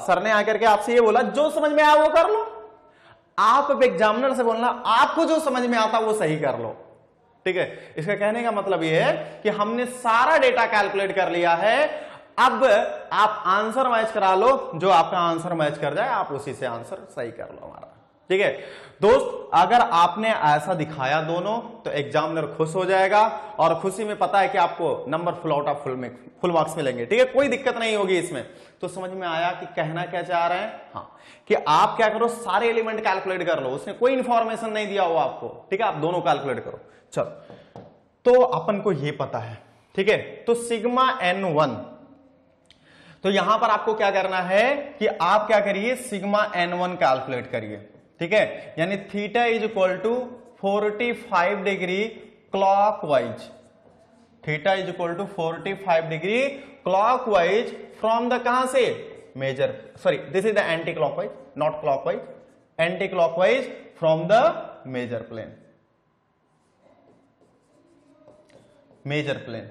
सर ने आकर के आपसे ये बोला जो समझ में आया वो कर लो, आप एग्जामिनर से बोलना आपको जो समझ में आता वो सही कर लो, ठीक है। इसका कहने का मतलब ये है कि हमने सारा डेटा कैलकुलेट कर लिया है, अब आप आंसर मैच करा लो, जो आपका आंसर मैच कर जाए आप उसी से आंसर सही कर लो हमारा, ठीक है दोस्त। अगर आपने ऐसा दिखाया दोनों तो एग्जामिनर खुश हो जाएगा, और खुशी में पता है कि आपको number full out of full marks मिलेंगे, ठीक है, कोई दिक्कत नहीं होगी इसमें। तो समझ में आया कि कहना क्या चाह रहे हैं, हाँ, कि आप क्या करो सारे एलिमेंट कैलकुलेट कर लो, उसने कोई इंफॉर्मेशन नहीं दिया हो आपको, ठीक है, आप दोनों कैलकुलेट करो। चलो, तो अपन को ये पता है, ठीक है, तो सिग्मा n1, तो यहां पर आपको क्या करना है कि आप क्या करिए सिग्मा n1 कैलकुलेट करिए, ठीक है, यानी theta is equal to 45 degree clockwise, theta is equal to 45 degree clockwise from the कहां से major, sorry this is the anti clockwise not clockwise, anti clockwise from the major plane, major plane,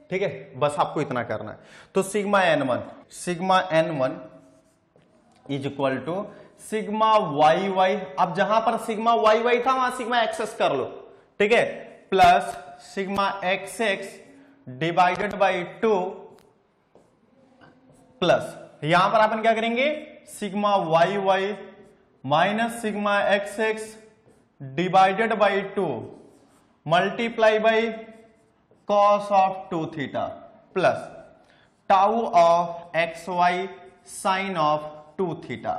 ठीक है, बस आपको इतना करना है। तो sigma n1 is equal to sigma yy, अब जहां पर सिग्मा yy था वहां सिग्मा xx कर लो, ठीक है, plus sigma xx divided by 2 plus यहां पर अपन क्या करेंगे sigma yy minus sigma xx divided by 2 multiply by cos of 2 theta plus tau of xy sine of 2 theta,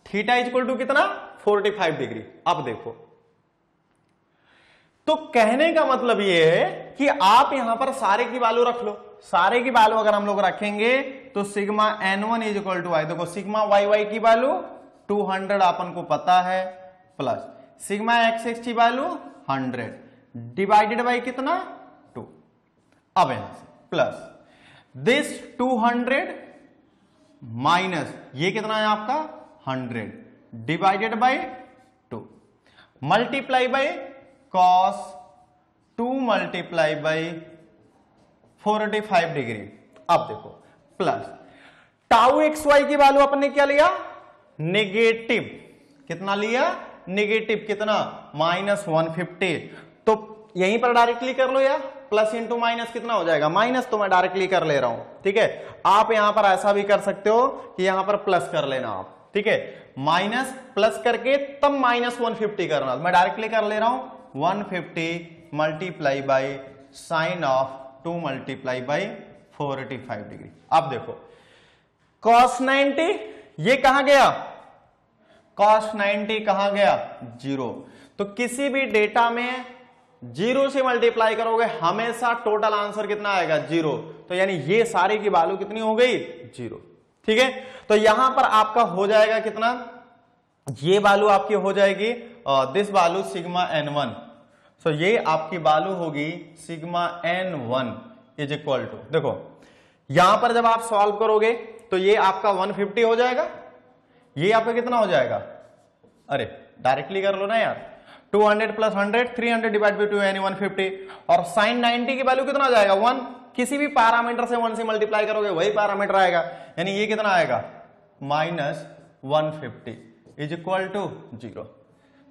theta is equal to कितना 45 डिग्री। अब देखो, तो कहने का मतलब यह है कि आप यहां पर सारे की वैल्यू रख लो, सारे की वैल्यू अगर हम लोग रखेंगे तो sigma n1 is equal to I, देखो सिग्मा yy की वैल्यू 200 अपन को पता है, प्लस सिग्मा xx की वैल्यू 100 डिवाइडेड बाई कितना 2, अब यहां से प्लस दिस 200 माइनस ये कितना है आपका 100 divided by 2 multiply by cos 2 multiply by 45 degree. अब देखो प्लस टाउ एक्स वाई की वैल्यू अपन ने क्या लिया नेगेटिव, कितना लिया नेगेटिव कितना -150, तो यहीं पर डायरेक्टली कर लो यार, प्लस इंटू माइनस कितना हो जाएगा माइनस, तो मैं डायरेक्टली कर ले रहा हूं, ठीक है। आप यहां पर ऐसा भी कर सकते हो कि यहां पर प्लस कर लेना आप, ठीक है, माइनस प्लस करके तब -150 करना, मैं डायरेक्टली कर ले रहा हूं 150 multiply by sine of 2 multiply by 45 degree. अब देखो cos 90 ये कहां गया, cos 90 कहां गया 0, तो किसी भी डेटा में 0 से मल्टीप्लाई करोगे हमेशा टोटल आंसर कितना आएगा 0, तो यानी ये सारे की वैल्यू कितनी हो गई 0, ठीक है। तो यहां पर आपका हो जाएगा कितना ये वैल्यू आपकी हो जाएगी दिस वैल्यू सिग्मा n1, सो ये आपकी वैल्यू होगी sigma n1 is equal to, देखो यहां पर जब आप सॉल्व करोगे तो ये आपका 150 हो जाएगा, ये आपका कितना हो जाएगा, अरे डायरेक्टली कर लो ना यार, 200 प्लस 100 300 डिवाइड बाई 2 यानी 150, और साइन 90 की वैल्यू कितना आ जाएगा 1, किसी भी पैरामीटर से 1 से मल्टीप्लाई करोगे वही पैरामीटर आएगा, यानी ये कितना आएगा माइनस 150 इज इक्वल टू 0,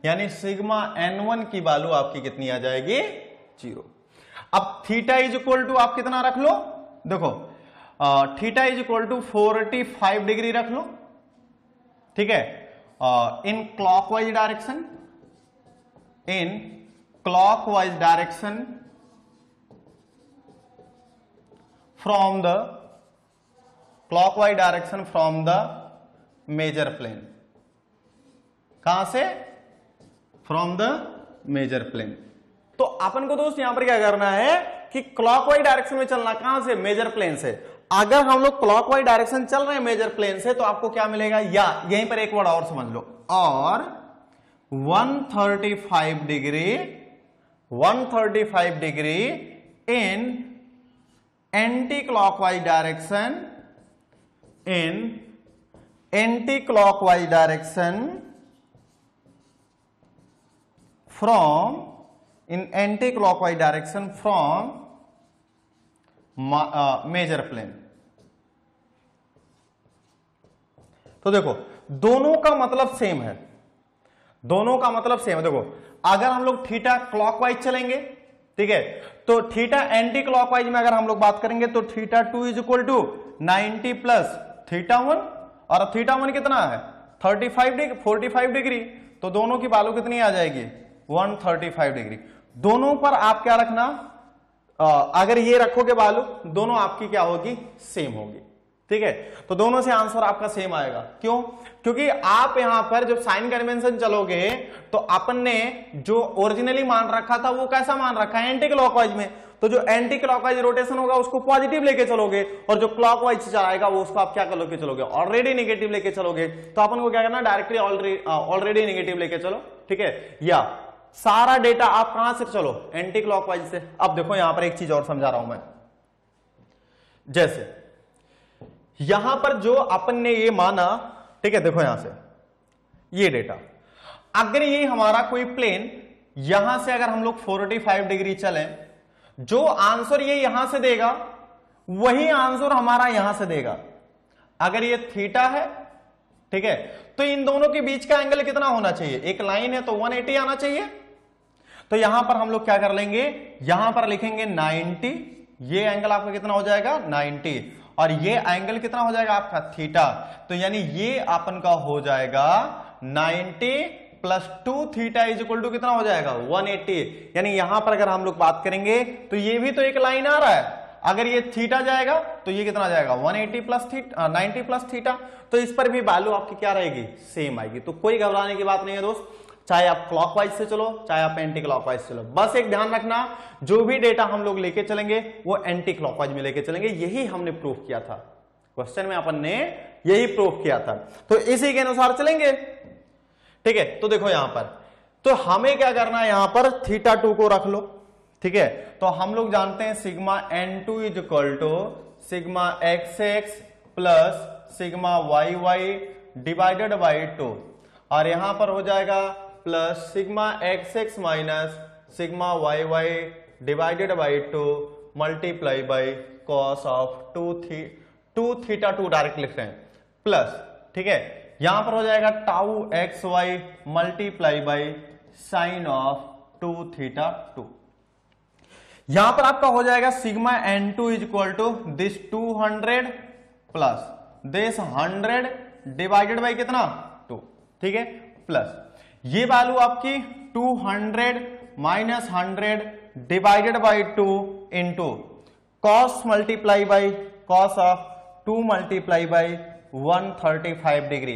यानी सिग्मा n1 की वैल्यू आपकी कितनी आ जाएगी 0। अब थीटा इज इक्वल टू आप कितना रख लो, देखो theta is equal to 45 degree रख लो, ठीक है, in clockwise direction, in clockwise direction from the clockwise direction from the major plane, कहां से, फ्रॉम द मेजर प्लेन। तो अपन को दोस्त यहां पर क्या करना है कि क्लॉकवाइज डायरेक्शन में चलना, कहां से, मेजर प्लेन से। अगर हम लोग क्लॉकवाइज डायरेक्शन चल रहे हैं मेजर प्लेन से तो आपको क्या मिलेगा, या यहीं पर एक वर्ड और समझ लो, और 135 degree in anti clockwise direction, in anti clockwise direction from, in anti clockwise direction from major plane. तो देखो दोनों का मतलब सेम है, दोनों का मतलब सेम है। देखो अगर हम लोग थीटा क्लॉकवाइज चलेंगे, ठीक है, तो थीटा एंटी क्लॉकवाइज में अगर हम लोग बात करेंगे तो theta 2 is equal to 90 plus theta 1, और थीटा 1 कितना है 45 डिग्री, तो दोनों की वैल्यू कितनी आ जाएगी 135 डिग्री। दोनों पर आप क्या रखना, अगर ये रखोगे वैल्यू, दोनों आपकी क्या होगी, सेम होगी, ठीक है। तो दोनों से आंसर आपका सेम आएगा, क्यों, क्योंकि आप यहां पर जब साइन कन्वेंशन चलोगे तो अपन ने जो ओरिजिनली मान रखा था वो कैसा मान रखा है, एंटी क्लॉकवाइज में, तो जो एंटी क्लॉकवाइज रोटेशन होगा उसको पॉजिटिव लेके चलोगे, और जो क्लॉकवाइज से चलाएगा वो उसको आप क्या कर लेके चलोगे, ऑलरेडी नेगेटिव लेके चलोगे। तो अपन को क्या करना, डायरेक्टली ऑलरेडी नेगेटिव लेके चलो, ठीक है, या सारा डेटा आप कहां से चलो, एंटी क्लॉकवाइज से। अब देखो यहां पर एक चीज और समझा रहा हूं मैं, जैसे यहां पर जो अपन ने ये माना, ठीक है, देखो यहां से ये डेटा, अगर ये हमारा कोई प्लेन, यहां से अगर हम लोग 45 डिग्री चले, जो आंसर ये यहां से देगा वही आंसर हमारा यहां से देगा। अगर ये थीटा है, ठीक है, तो इन दोनों के बीच का एंगल कितना होना चाहिए, एक लाइन है तो 180 आना चाहिए। तो यहां पर हम लोग क्या कर लेंगे, यहां पर लिखेंगे 90, ये एंगल आपका कितना हो जाएगा 90, और ये एंगल कितना हो जाएगा आपका थीटा, तो यानी ये अपन का हो जाएगा 90 plus 2 theta is equal to कितना हो जाएगा 180। यानी यहां पर अगर हम लोग बात करेंगे तो ये भी तो एक लाइन आ रहा है, अगर ये थीटा जाएगा तो ये कितना जाएगा 180 प्लस थीटा 90 प्लस थीटा, तो इस पर भी वैल्यू आपकी क्या रहेगी, सेम आएगी। तो कोई घबराने की बात नहीं है दोस्त, चाहे आप क्लॉकवाइज से चलो चाहे आप एंटी क्लॉकवाइज से चलो, बस एक ध्यान रखना जो भी डेटा हम लोग लेके चलेंगे वो एंटी क्लॉकवाइज में लेके चलेंगे, यही हमने प्रूफ किया था क्वेश्चन में, अपन ने यही प्रूफ किया था, तो इसी के अनुसार चलेंगे, ठीक है। तो देखो यहां पर तो हमें क्या करना है, यहां पर थीटा 2 को रख लो, ठीक है, तो हम लोग जानते हैं sigma n2 is equal to sigma xx plus sigma yy divided by 2, और यहां पर हो जाएगा plus sigma xx minus sigma yy divided by 2 multiply by cos of 2 theta 2 direct लिख रहे हैं, प्लस, ठीक है, यहां पर हो जाएगा tau xy multiply by sine of 2 theta 2। यहां पर आपका हो जाएगा sigma n2 is equal to this 200 plus this 100 divided by कितना 2, ठीक है, प्लस ये वैल्यू आपकी 200 minus 100 divided by 2 into cos multiply by cos of 2 multiply by 135 degree,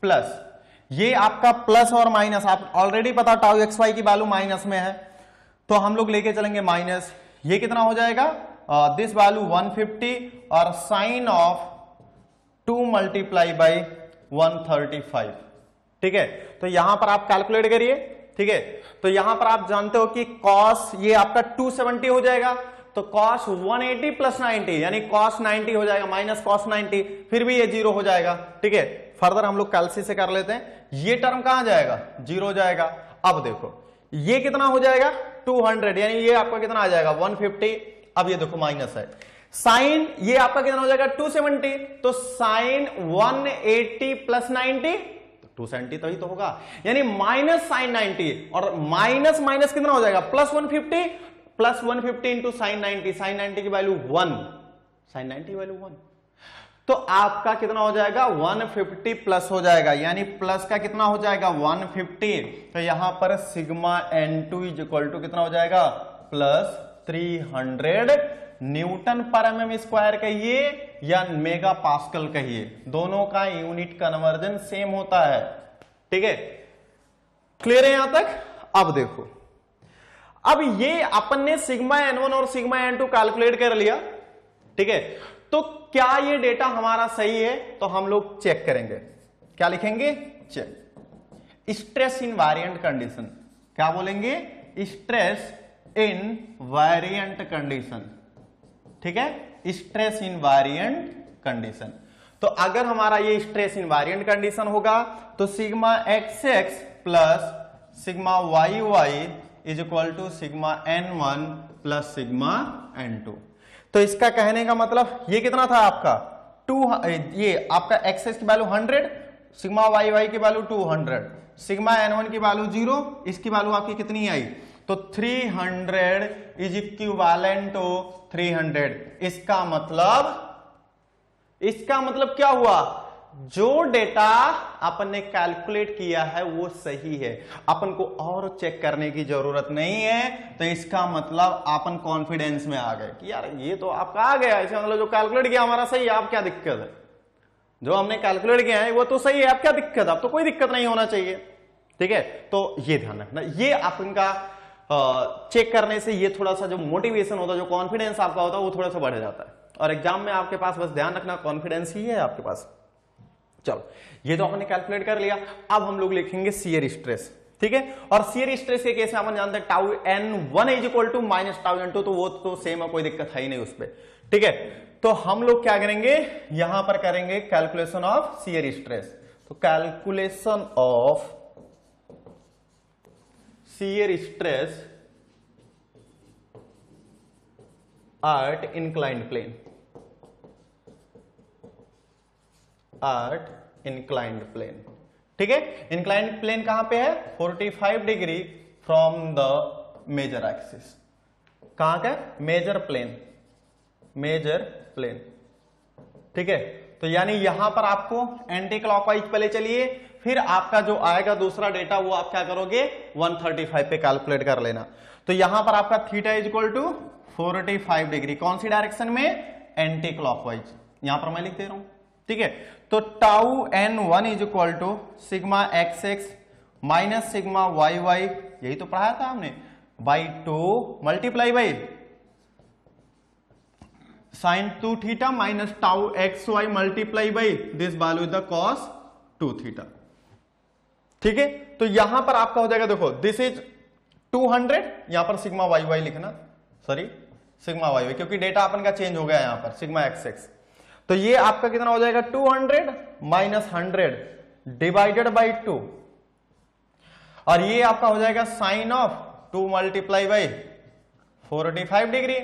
plus ये आपका प्लस और माइनस, आप ऑलरेडी पता टाउ एक्स वाई की वैल्यू माइनस में है, तो हम लोग लेके चलेंगे माइनस, ये कितना हो जाएगा दिस वैल्यू 150 और साइन ऑफ 2 मल्टीप्लाई बाई 135, ठीक है, तो यहां पर आप कैलकुलेट करिए। ठीक है, तो यहां पर आप जानते हो कि कॉस ये आपका 270 हो जाएगा, तो कॉस 180 प्लस 90 यानी कॉस 90 हो जाएगा माइनस कॉस 90, फिर भी ये 0 हो जाएगा। ठीक है, फर्दर हम लोग कैलसी से कर लेते हैं, ये टर्म कहां जाएगा, 0 हो जाएगा। अब देखो ये कितना हो जाएगा 200, यानी ये आपका कितना आ जाएगा 150। अब ये देखो माइनस है, साइन ये आपका कितना हो जाएगा 270, तो साइन 180 प्लस 90 270 तभी तो होगा, यानी माइनस साइन 90, और माइनस माइनस कितना हो जाएगा plus 150, plus 150 into sine 90, sine 90 की वैल्यू 1, साइन 90 की वैल्यू 1, तो आपका कितना हो जाएगा 150 प्लस हो जाएगा, यानी प्लस का कितना हो जाएगा 150, तो यहां पर sigma n2 is equal to कितना हो जाएगा plus 300 Newton per mm square कहिए या मेगा पास्कल कहिए, दोनों का यूनिट कन्वर्जन सेम होता है। ठीक है, क्लियर है यहां तक। अब देखो, अब ये अपन ने सिग्मा n1 और सिग्मा n2 कैलकुलेट कर लिया। ठीक है, तो क्या ये डेटा हमारा सही है, तो हम लोग चेक करेंगे, क्या लिखेंगे check stress invariant condition, क्या बोलेंगे स्ट्रेस इन वेरिएंट कंडीशन। ठीक है, स्ट्रेस इन वेरिएंट कंडीशन, तो अगर हमारा ये स्ट्रेस इन वेरिएंट कंडीशन होगा तो sigma xx plus sigma yy is equal to sigma n1 plus sigma n2। तो इसका कहने का मतलब ये कितना था आपका 2, ये आपका एक्सेस की वैल्यू 100, सिग्मा yy की वैल्यू 200, सिग्मा n1 की वैल्यू 0, इसकी वैल्यू आपकी कितनी आई, तो 300 इज इक्विवेलेंट टू 300। इसका मतलब क्या हुआ, जो डेटा अपन ने कैलकुलेट किया है वो सही है, अपन को और चेक करने की जरूरत नहीं है, तो इसका मतलब अपन कॉन्फिडेंस में आ गए कि यार ये तो आपका आ गया, इसका मतलब जो कैलकुलेट किया हमारा सही है, आप क्या दिक्कत है, जो हमने कैलकुलेट किया है वो तो सही है, आप क्या दिक्कत है, आप तो कोई दिक्कत नहीं होना चाहिए। ठीक है, तो ये ध्यान रखना, ये अपन का चेक करने से ये थोड़ा सा जो मोटिवेशन होता है, जो कॉन्फिडेंस आपका होता है वो थोड़ा सा बढ़ जाता है, और एग्जाम में आपके पास बस ध्यान रखना कॉन्फिडेंस ही है आपके पास। चलो, ये तो हमने कैलकुलेट कर लिया, अब हम लोग लिखेंगे शियर स्ट्रेस। ठीक है, और शियर स्ट्रेस के केस में अपन जानते हैं tau n1 is equal to minus tau n2, तो वो तो सेम है, कोई दिक्कत है ही नहीं उस पर। ठीक है, तो हम लोग क्या करेंगे, यहां पर करेंगे कैलकुलेशन ऑफ शियर स्ट्रेस, तो calculation of shear stress at inclined plane, at inclined plane. ठीक है, इंक्लाइंड प्लेन कहां पे है 45 degree from the major axis, कहां का मेजर प्लेन, मेजर प्लेन। ठीक है, तो यानी यहां पर आपको एंटी क्लॉकवाइज पहले चलिए, फिर आपका जो आएगा दूसरा डेटा वो आप क्या करोगे 135 पे कैलकुलेट कर लेना। तो यहां पर आपका theta is equal to 45 degree, कौन सी डायरेक्शन में, एंटी क्लॉकवाइज, यहां पर मैं लिख दे रहा हूं। ठीक है, तो tau n1 is equal to sigma xx minus sigma yy, यही तो पढ़ाया था हमने, by 2 multiply by sine 2 theta minus tau xy multiply by this value is the cos 2 theta. ठीक है, तो यहां पर आपका हो जाएगा, देखो दिस इज 200, यहां पर सिग्मा yy लिखना, सॉरी सिग्मा yy, क्योंकि डेटा अपन का चेंज हो गया यहां पर सिग्मा xx, तो ये आपका कितना हो जाएगा 200 माइनस 100 डिवाइडेड बाई 2, और ये आपका हो जाएगा sine of 2 multiply by 45 degree,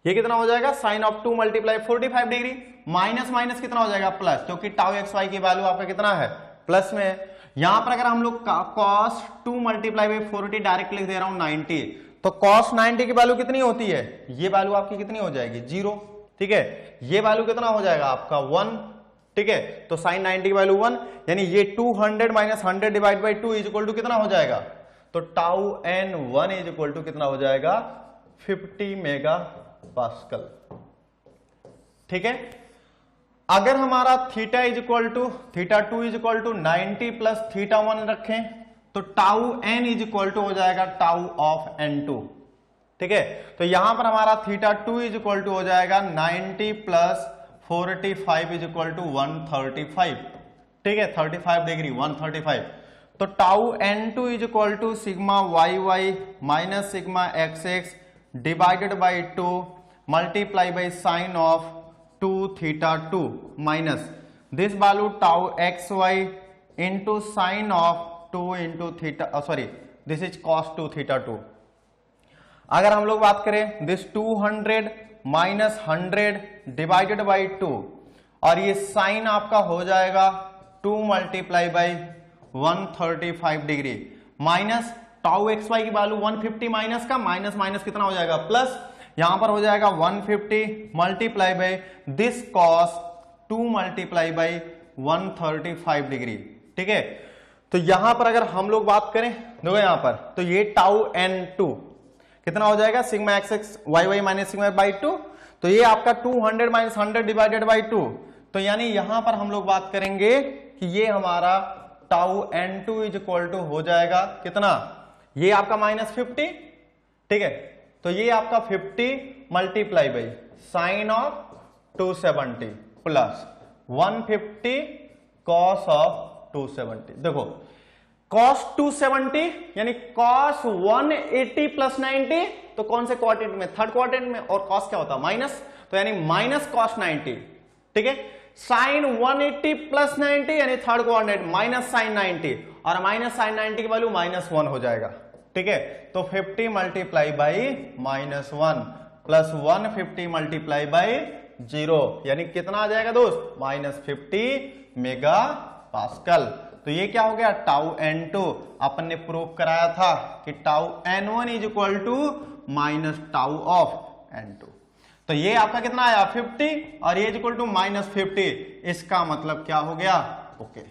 ये कितना हो जाएगा sine of 2 multiply 45 degree, minus minus कितना हो जाएगा प्लस, क्योंकि टाउ एक्स वाई की वैल्यू आपका कितना है प्लस में है। यहां पर अगर हम लोग कॉस 2 मल्टीप्लाई बाई 40 डायरेक्ट लिख दे रहा हूं 90, तो कॉस 90 की वैल्यू कितनी होती है, ये वैल्यू आपकी कितनी हो जाएगी 0। ठीक है, ये वैल्यू कितना हो जाएगा आपका 1। ठीक है, तो साइन 90 की वैल्यू 1, यानी ये 200 minus 100 divide by 2 is equal to कितना हो जाएगा, तो tau n1 is equal to कितना हो जाएगा 50 मेगा पास्कल। ठीक है, अगर हमारा theta is equal to theta 2 is equal to 90 plus theta 1 रखें, तो tau n is equal to हो जाएगा टाउ ऑफ n2। ठीक है, तो यहां पर हमारा थीटा 2 इज इक्वल टू हो जाएगा 90 प्लस 45 इज इक्वल टू 135। ठीक है 35 डिग्री 135। तो tau n2 is equal to sigma Y y minus sigma x x divided by 2 multiply by sine of 2 theta 2 minus this value tau x y into sine of 2 into theta sorry this is cos 2 theta 2। अगर हम लोग बात करें दिस 200 माइनस 100 डिवाइडेड बाई 2 और ये साइन आपका हो जाएगा 2 multiply by 135 degree minus tau x y की वैल्यू 150 माइनस का माइनस माइनस कितना हो जाएगा प्लस, यहां पर हो जाएगा 150 multiply by this cos 2 multiply by 135 degree. ठीक है, तो यहां पर अगर हम लोग बात करें देखो यहां पर तो ये टाउ n2 कितना हो जाएगा sigma x x y y minus sigma by 2, तो ये आपका 200 माइनस 100 डिवाइडेड बाई 2, तो यानी यहां पर हम लोग बात करेंगे कि ये हमारा tau n2 is equal to हो जाएगा कितना, ये आपका -50। ठीक है, तो ये आपका 50 multiply by sine of 270 plus 150 cos of 270। देखो cos 270 यानी cos 180 प्लस 90, तो कौन से क्वाड्रेंट में, थर्ड क्वाड्रेंट में, और cos क्या होता है माइनस, तो यानी माइनस cos 90। ठीक है, sin 180 प्लस 90 यानी थर्ड क्वाड्रेंट माइनस sin 90, और माइनस sin 90 की वैल्यू -1 हो जाएगा। ठीक है, तो 50 multiply by -1 plus 150 multiply by 0 यानी कितना आ जाएगा दोस्त -50 मेगा पास्कल। तो ये क्या हो गया टाउ n2, अपन ने प्रूव कराया था कि tau n1 is equal to minus tau of n2। तो ये आपका कितना आया 50 और ये इज इक्वल टू -50, इसका मतलब क्या हो गया ओके।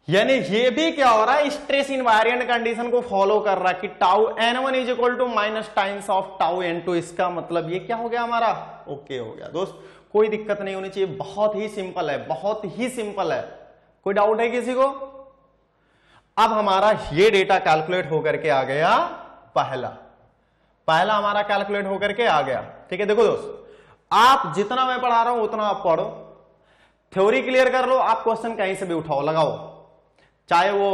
यानी ये भी क्या हो रहा है स्ट्रेस इनवायरिएंट कंडीशन को फॉलो कर रहा है कि tau n1 is equal to minus times of tau n2, इसका मतलब ये क्या हो गया हमारा ओके हो गया दोस्त। कोई दिक्कत नहीं होनी चाहिए, बहुत ही सिंपल है, बहुत ही सिंपल है। कोई डाउट है किसी को? अब हमारा ये डेटा कैलकुलेट होकर के आ गया, पहला हमारा कैलकुलेट होकर के आ गया। ठीक है, देखो दोस्त आप जितना मैं पढ़ा रहा हूं उतना आप पढ़ो, थ्योरी क्लियर कर लो, आप क्वेश्चन कहीं से भी उठाओ लगाओ, चाहे वो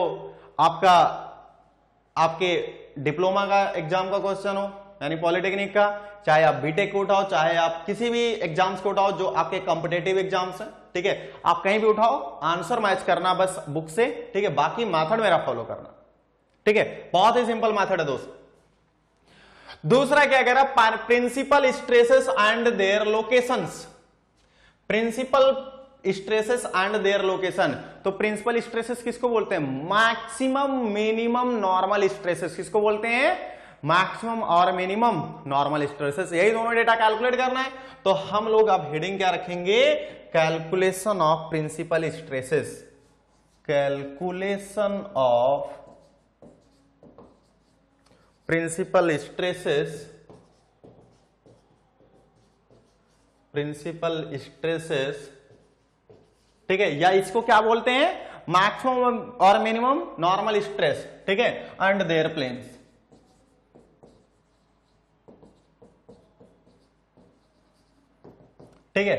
आपके डिप्लोमा का एग्जाम का क्वेश्चन हो यानी पॉलिटेक्निक का, चाहे आप बीटेक को उठाओ, चाहे आप किसी भी एग्जाम्स को उठाओ जो आपके कॉम्पिटेटिव एग्जाम्स हैं। ठीक है, आप कहीं भी उठाओ, आंसर मैच करना बस बुक से। ठीक है, बाकी मेथड मेरा फॉलो करना। ठीक है, बहुत ही सिंपल मेथड है दोस्त। दूसरा क्या कह रहा है principal stresses and their locations, principal stresses and their location. तो प्रिंसिपल स्ट्रेसेस किसको बोलते हैं, मैक्सिमम मिनिमम नॉर्मल स्ट्रेसेस किसको बोलते हैं, मैक्सिमम और मिनिमम नॉर्मल स्ट्रेसेस। यही दोनों डेटा कैलकुलेट करना है, तो हम लोग अब हेडिंग क्या रखेंगे, calculation of principal stresses, calculation of principal stresses, principal stresses. ठीक है, या इसको क्या बोलते हैं मैक्सिमम और मिनिमम नॉर्मल स्ट्रेस। ठीक है, एंड देयर प्लेन्स। ठीक है,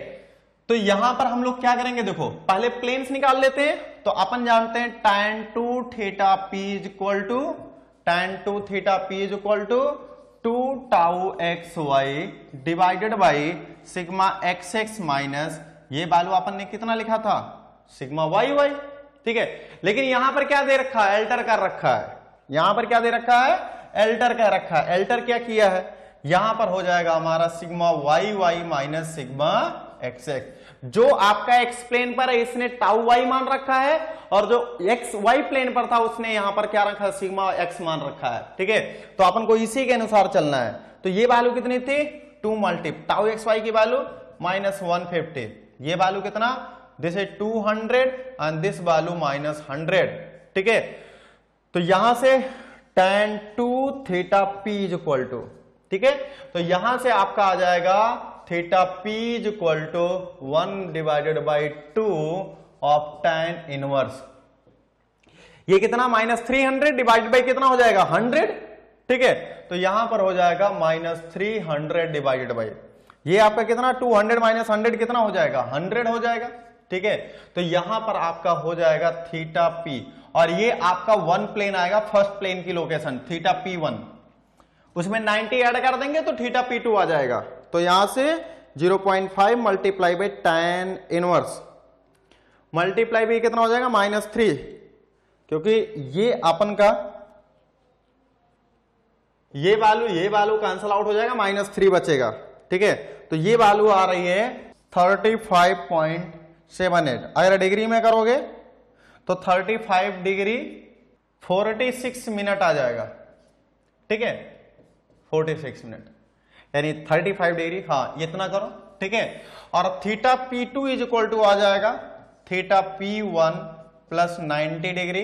तो यहां पर हम लोग क्या करेंगे, देखो पहले प्लेन्स निकाल लेते हैं। तो अपन जानते हैं tan 2 theta p is equal to tan 2 theta p is equal to 2 tau x y divided by sigma x x minus ये वैल्यू अपन ने कितना लिखा था सिग्मा वाई वाई। ठीक है, लेकिन यहां पर क्या दे रखा है, एल्टर कर रखा है, यहां पर क्या दे रखा है, एल्टर कर रखा है। एल्टर क्या किया है, यहां पर हो जाएगा हमारा sigma Y y minus sigma x x. जो आपका एक्स प्लेन पर है इसने टाउ वाई मान रखा है, और जो एक्स वाई प्लेन पर था उसने यहां पर क्या रखा है, सिग्मा एक्स मान रखा है। ठीक है, तो अपन को इसी के अनुसार चलना है। तो ये वैल्यू कितनी थी 2 मल्टीप्लाई टाउ एक्स वाई की वैल्यू -150, ये वैल्यू कितना, this is 200 and this value -100। ठीक है, तो यहां से tan 2 theta p is equal to, ठीक है, तो यहां से आपका आ जाएगा theta p is equal to 1 divided by 2 of tan inverse. ये कितना -300 डिवाइडेड बाई कितना हो जाएगा 100। ठीक है, तो यहां पर हो जाएगा -300 डिवाइडेड बाई, ये आपका कितना 200 माइनस 100 कितना हो जाएगा 100 हो जाएगा। ठीक है, तो यहां पर आपका हो जाएगा थीटा पी, और ये आपका वन प्लेन आएगा, फर्स्ट प्लेन की लोकेशन थीटा P1, उसमें 90 ऐड कर देंगे तो थीटा P2 आ जाएगा। तो यहां से 0.5 multiply by tan inverse multiply by कितना हो जाएगा -3, क्योंकि ये अपन का ये वैल्यू कैंसल आउट हो जाएगा, -3 बचेगा। ठीक है, तो ये वैल्यू आ रही है 35.78। अगर डिग्री में करोगे तो 35 डिग्री 46 मिनट आ जाएगा। ठीक है, 46 मिनट यानी 35 डिग्री, हाँ इतना करो। ठीक है, और theta P2 is equal to आ जाएगा थीटा P1 प्लस 90 डिग्री।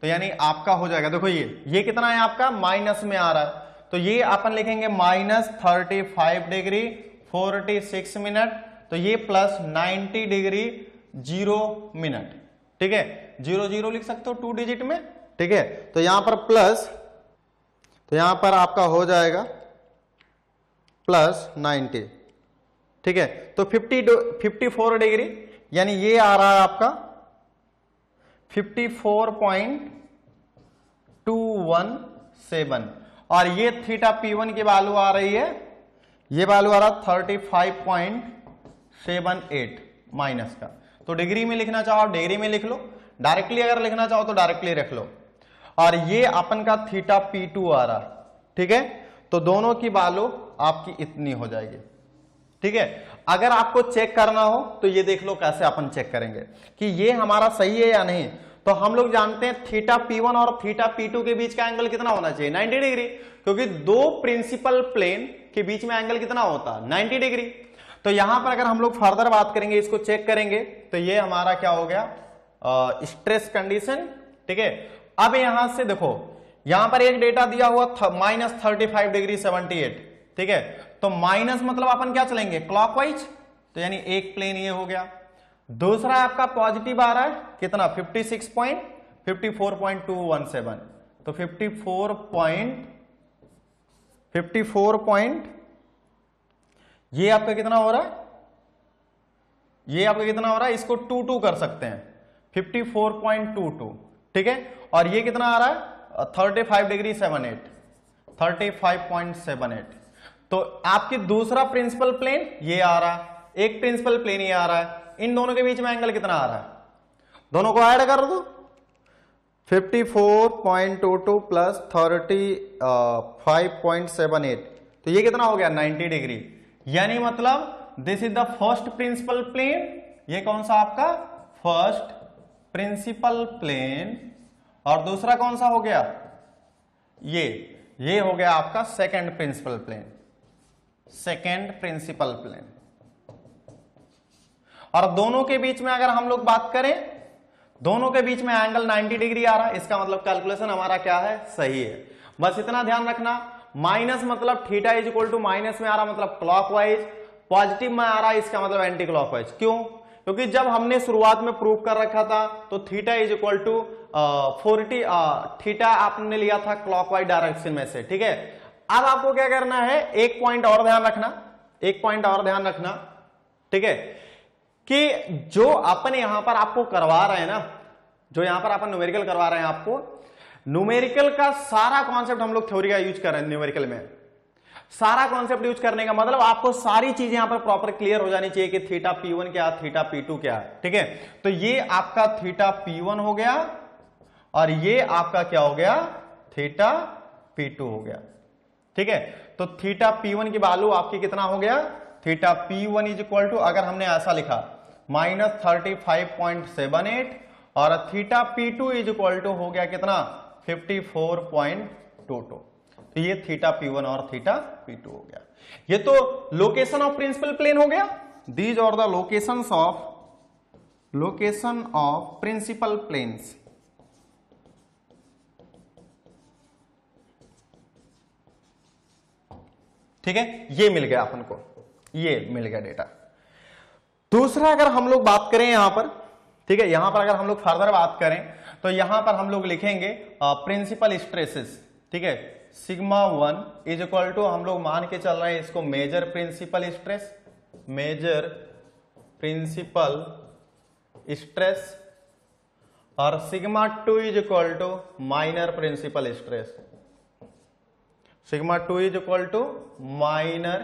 तो यानी आपका हो जाएगा, देखो ये कितना है आपका माइनस में आ रहा है, तो ये अपन लिखेंगे -35 डिग्री 46 मिनट, तो ये प्लस 90 डिग्री 0 मिनट। ठीक है, 0 लिख सकते हो 2 डिजिट में। ठीक है, तो यहां पर प्लस, तो यहां पर आपका हो जाएगा प्लस 90। ठीक है, तो 54 डिग्री यानी ये आ रहा है आपका 54.217, और ये थीटा P1 की वैल्यू आ रही है, ये वैल्यू आ रहा 35.78 माइनस का। तो डिग्री में लिखना चाहो डिग्री में लिख लो, डायरेक्टली अगर लिखना चाहो तो डायरेक्टली रख लो, और ये अपन का थीटा P2 आ रहा। ठीक है, तो दोनों की वैल्यू आपकी इतनी हो जाएगी। ठीक है, अगर आपको चेक करना हो तो ये देख लो कैसे अपन चेक करेंगे कि ये हमारा सही है या नहीं। तो हम लोग जानते हैं थीटा P1 और थीटा P2 के बीच का एंगल कितना होना चाहिए 90 डिग्री, क्योंकि दो प्रिंसिपल प्लेन के बीच में एंगल कितना होता है 90 डिग्री। तो यहां पर अगर हम लोग फर्दर बात करेंगे, इसको चेक करेंगे, तो ये हमारा क्या हो गया स्ट्रेस कंडीशन। ठीक है, अब यहां से देखो, यहां पर एक डेटा दिया हुआ -35 डिग्री 78। ठीक है, तो माइनस मतलब अपन क्या चलेंगे क्लॉकवाइज, तो यानी एक प्लेन ये हो गया। दूसरा आपका पॉजिटिव आ रहा है कितना 54.217, तो 54 ये आपका कितना हो रहा है, ये आपका कितना हो रहा है, इसको 2 कर सकते हैं 54.22। ठीक है, और ये कितना आ रहा है 35 डिग्री 78 35.78। तो आपकी दूसरा प्रिंसिपल प्लेन ये आ रहा है, एक प्रिंसिपल प्लेन ये आ रहा है, इन दोनों के बीच में एंगल कितना आ रहा है, दोनों को ऐड कर दो 54.22 प्लस 35.78, तो ये कितना हो गया 90 डिग्री। यानी मतलब this is the first principal plane, ये कौन सा आपका फर्स्ट प्रिंसिपल प्लेन, और दूसरा कौन सा हो गया ये हो गया आपका second principal plane, second principal plane. और दोनों के बीच में अगर हम लोग बात करें, दोनों के बीच में एंगल 90 डिग्री आ रहा है, इसका मतलब कैलकुलेशन हमारा क्या है सही है। बस इतना ध्यान रखना, माइनस मतलब theta is equal to minus में आ रहा मतलब क्लॉकवाइज, पॉजिटिव में आ रहा है इसका मतलब एंटी क्लॉकवाइज। क्यों? क्योंकि जब हमने शुरुआत में प्रूव कर रखा था तो theta is equal to 40 theta आपने लिया था क्लॉकवाइज डायरेक्शन में से। ठीक है, अब आपको क्या करना है, एक पॉइंट और ध्यान रखना, एक पॉइंट और ध्यान रखना। ठीक है, कि जो अपन यहां पर आपको करवा रहे हैं ना, जो यहां पर अपन न्यूमेरिकल करवा रहे हैं आपको, न्यूमेरिकल का सारा कॉन्सेप्ट हम लोग थ्योरी का यूज कर रहे हैं। न्यूमेरिकल में सारा कॉन्सेप्ट यूज करने का मतलब आपको सारी चीजें यहां पर प्रॉपर क्लियर हो जानी चाहिए कि थीटा P1 क्या है, थीटा P2 क्या है। ठीक है, तो ये आपका थीटा P1 हो गया और ये आपका क्या हो गया थीटा P2 हो गया। ठीक है, तो थीटा P1 की वैल्यू आपकी कितना हो गया, theta P1 is equal to, अगर हमने ऐसा लिखा -35.78 और theta P2 is equal to हो गया कितना 54.22। तो ये थीटा P1 और थीटा P2 हो गया। ये तो लोकेशन ऑफ प्रिंसिपल प्लेन हो गया। These are the location of principal planes. ठीक है, ये मिल गया अपन को, ये मिल गया डेटा। दूसरा अगर हम लोग बात करें यहां पर, ठीक है, यहां पर अगर हम लोग फर्दर बात करें तो यहां पर हम लोग लिखेंगे प्रिंसिपल स्ट्रेसेस। ठीक है, सिग्मा 1 इज इक्वल टू, हम लोग मान के चल रहे हैं इसको major principal stress, major principal stress, और sigma 2 is equal to minor principal stress, sigma 2 is equal to minor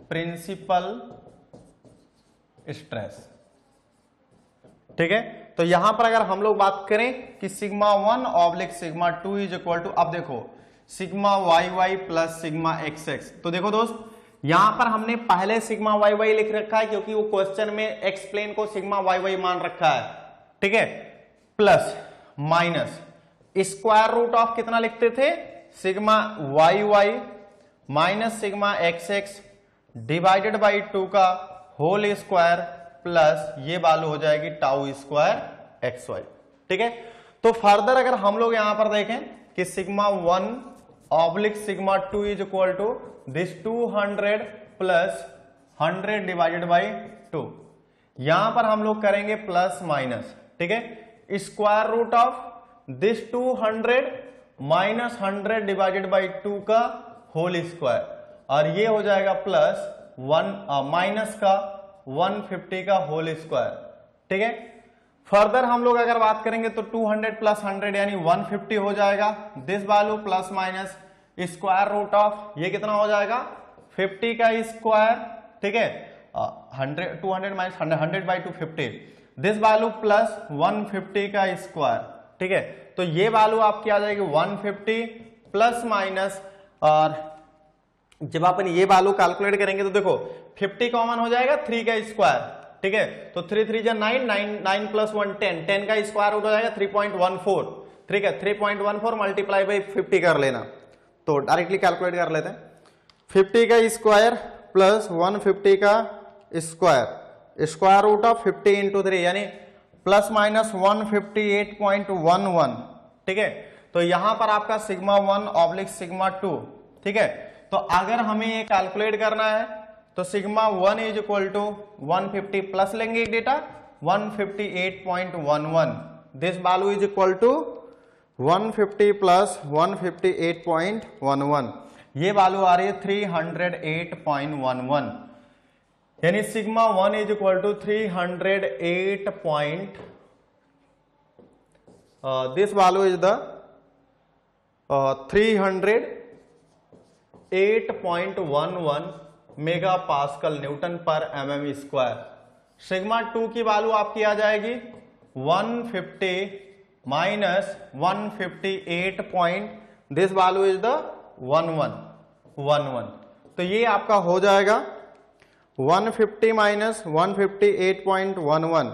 principal stress. ठीक है, तो यहां पर अगर हम लोग बात करें कि sigma 1 oblique sigma 2 is equal to, अब देखो sigma Y y plus sigma x x, तो देखो दोस्त यहां पर हमने पहले सिग्मा वाई वाई लिख रखा है क्योंकि वो क्वेश्चन में एक्स प्लेन को सिग्मा वाई वाई मान रखा है। ठीक है, plus minus square root of कितना लिखते थे, sigma Y y minus sigma x x divided by 2 का होल स्क्वायर प्लस ये वैल्यू हो जाएगी टाउ स्क्वायर एक्स वाई। ठीक है, तो फर्दर अगर हम लोग यहां पर देखें कि sigma 1 oblique sigma 2 is equal to this 200 plus 100 divided by 2, यहां पर हम लोग करेंगे प्लस माइनस। ठीक है, square root of this 200 minus 100 divided by 2 का होल स्क्वायर, और ये हो जाएगा प्लस 1 माइनस का 150 का होल स्क्वायर। ठीक है, फर्दर हम लोग अगर बात करेंगे तो 200 प्लस 100 यानी 150 हो जाएगा, this value plus minus square root of ये कितना हो जाएगा 50 का स्क्वायर। ठीक है, 200 minus 100 by 250, this value plus 150 का स्क्वायर। ठीक है, तो ये वैल्यू आपकी आ जाएगी 150 प्लस माइनस, और जब अपन ये वैल्यू कैलकुलेट करेंगे तो देखो 50 कॉमन हो जाएगा 3 का स्क्वायर। ठीक है, तो 3 3 जा 9, 9 प्लस 1 10, 10 का स्क्वायर रूट हो जाएगा 3.14। ठीक है, 3.14 मल्टीप्लाई बाई 50 कर लेना, तो डायरेक्टली कैलकुलेट कर लेते हैं। 50 का स्क्वायर प्लस 150 का square, square root of 50 into 3 यानी प्लस माइनस 158.11। ठीक है, तो यहां पर आपका सिग्मा 1 ऑब्लिक सिग्मा 2। ठीक है, तो अगर हमें ये कैलकुलेट करना है तो sigma 1 is equal to 150 plus लेंगे data 158.11, this value is equal to 150 plus 158.11, ये वैल्यू आ रही है 308.11, यानी sigma 1 is equal to 308. This value is the 308.11 mega pascal newton पर mm स्क्वायर। सिग्मा 2 की वैल्यू आपकी आ जाएगी 150 minus 158. This value is the 1111, तो ये आपका हो जाएगा 150 माइनस 158.11,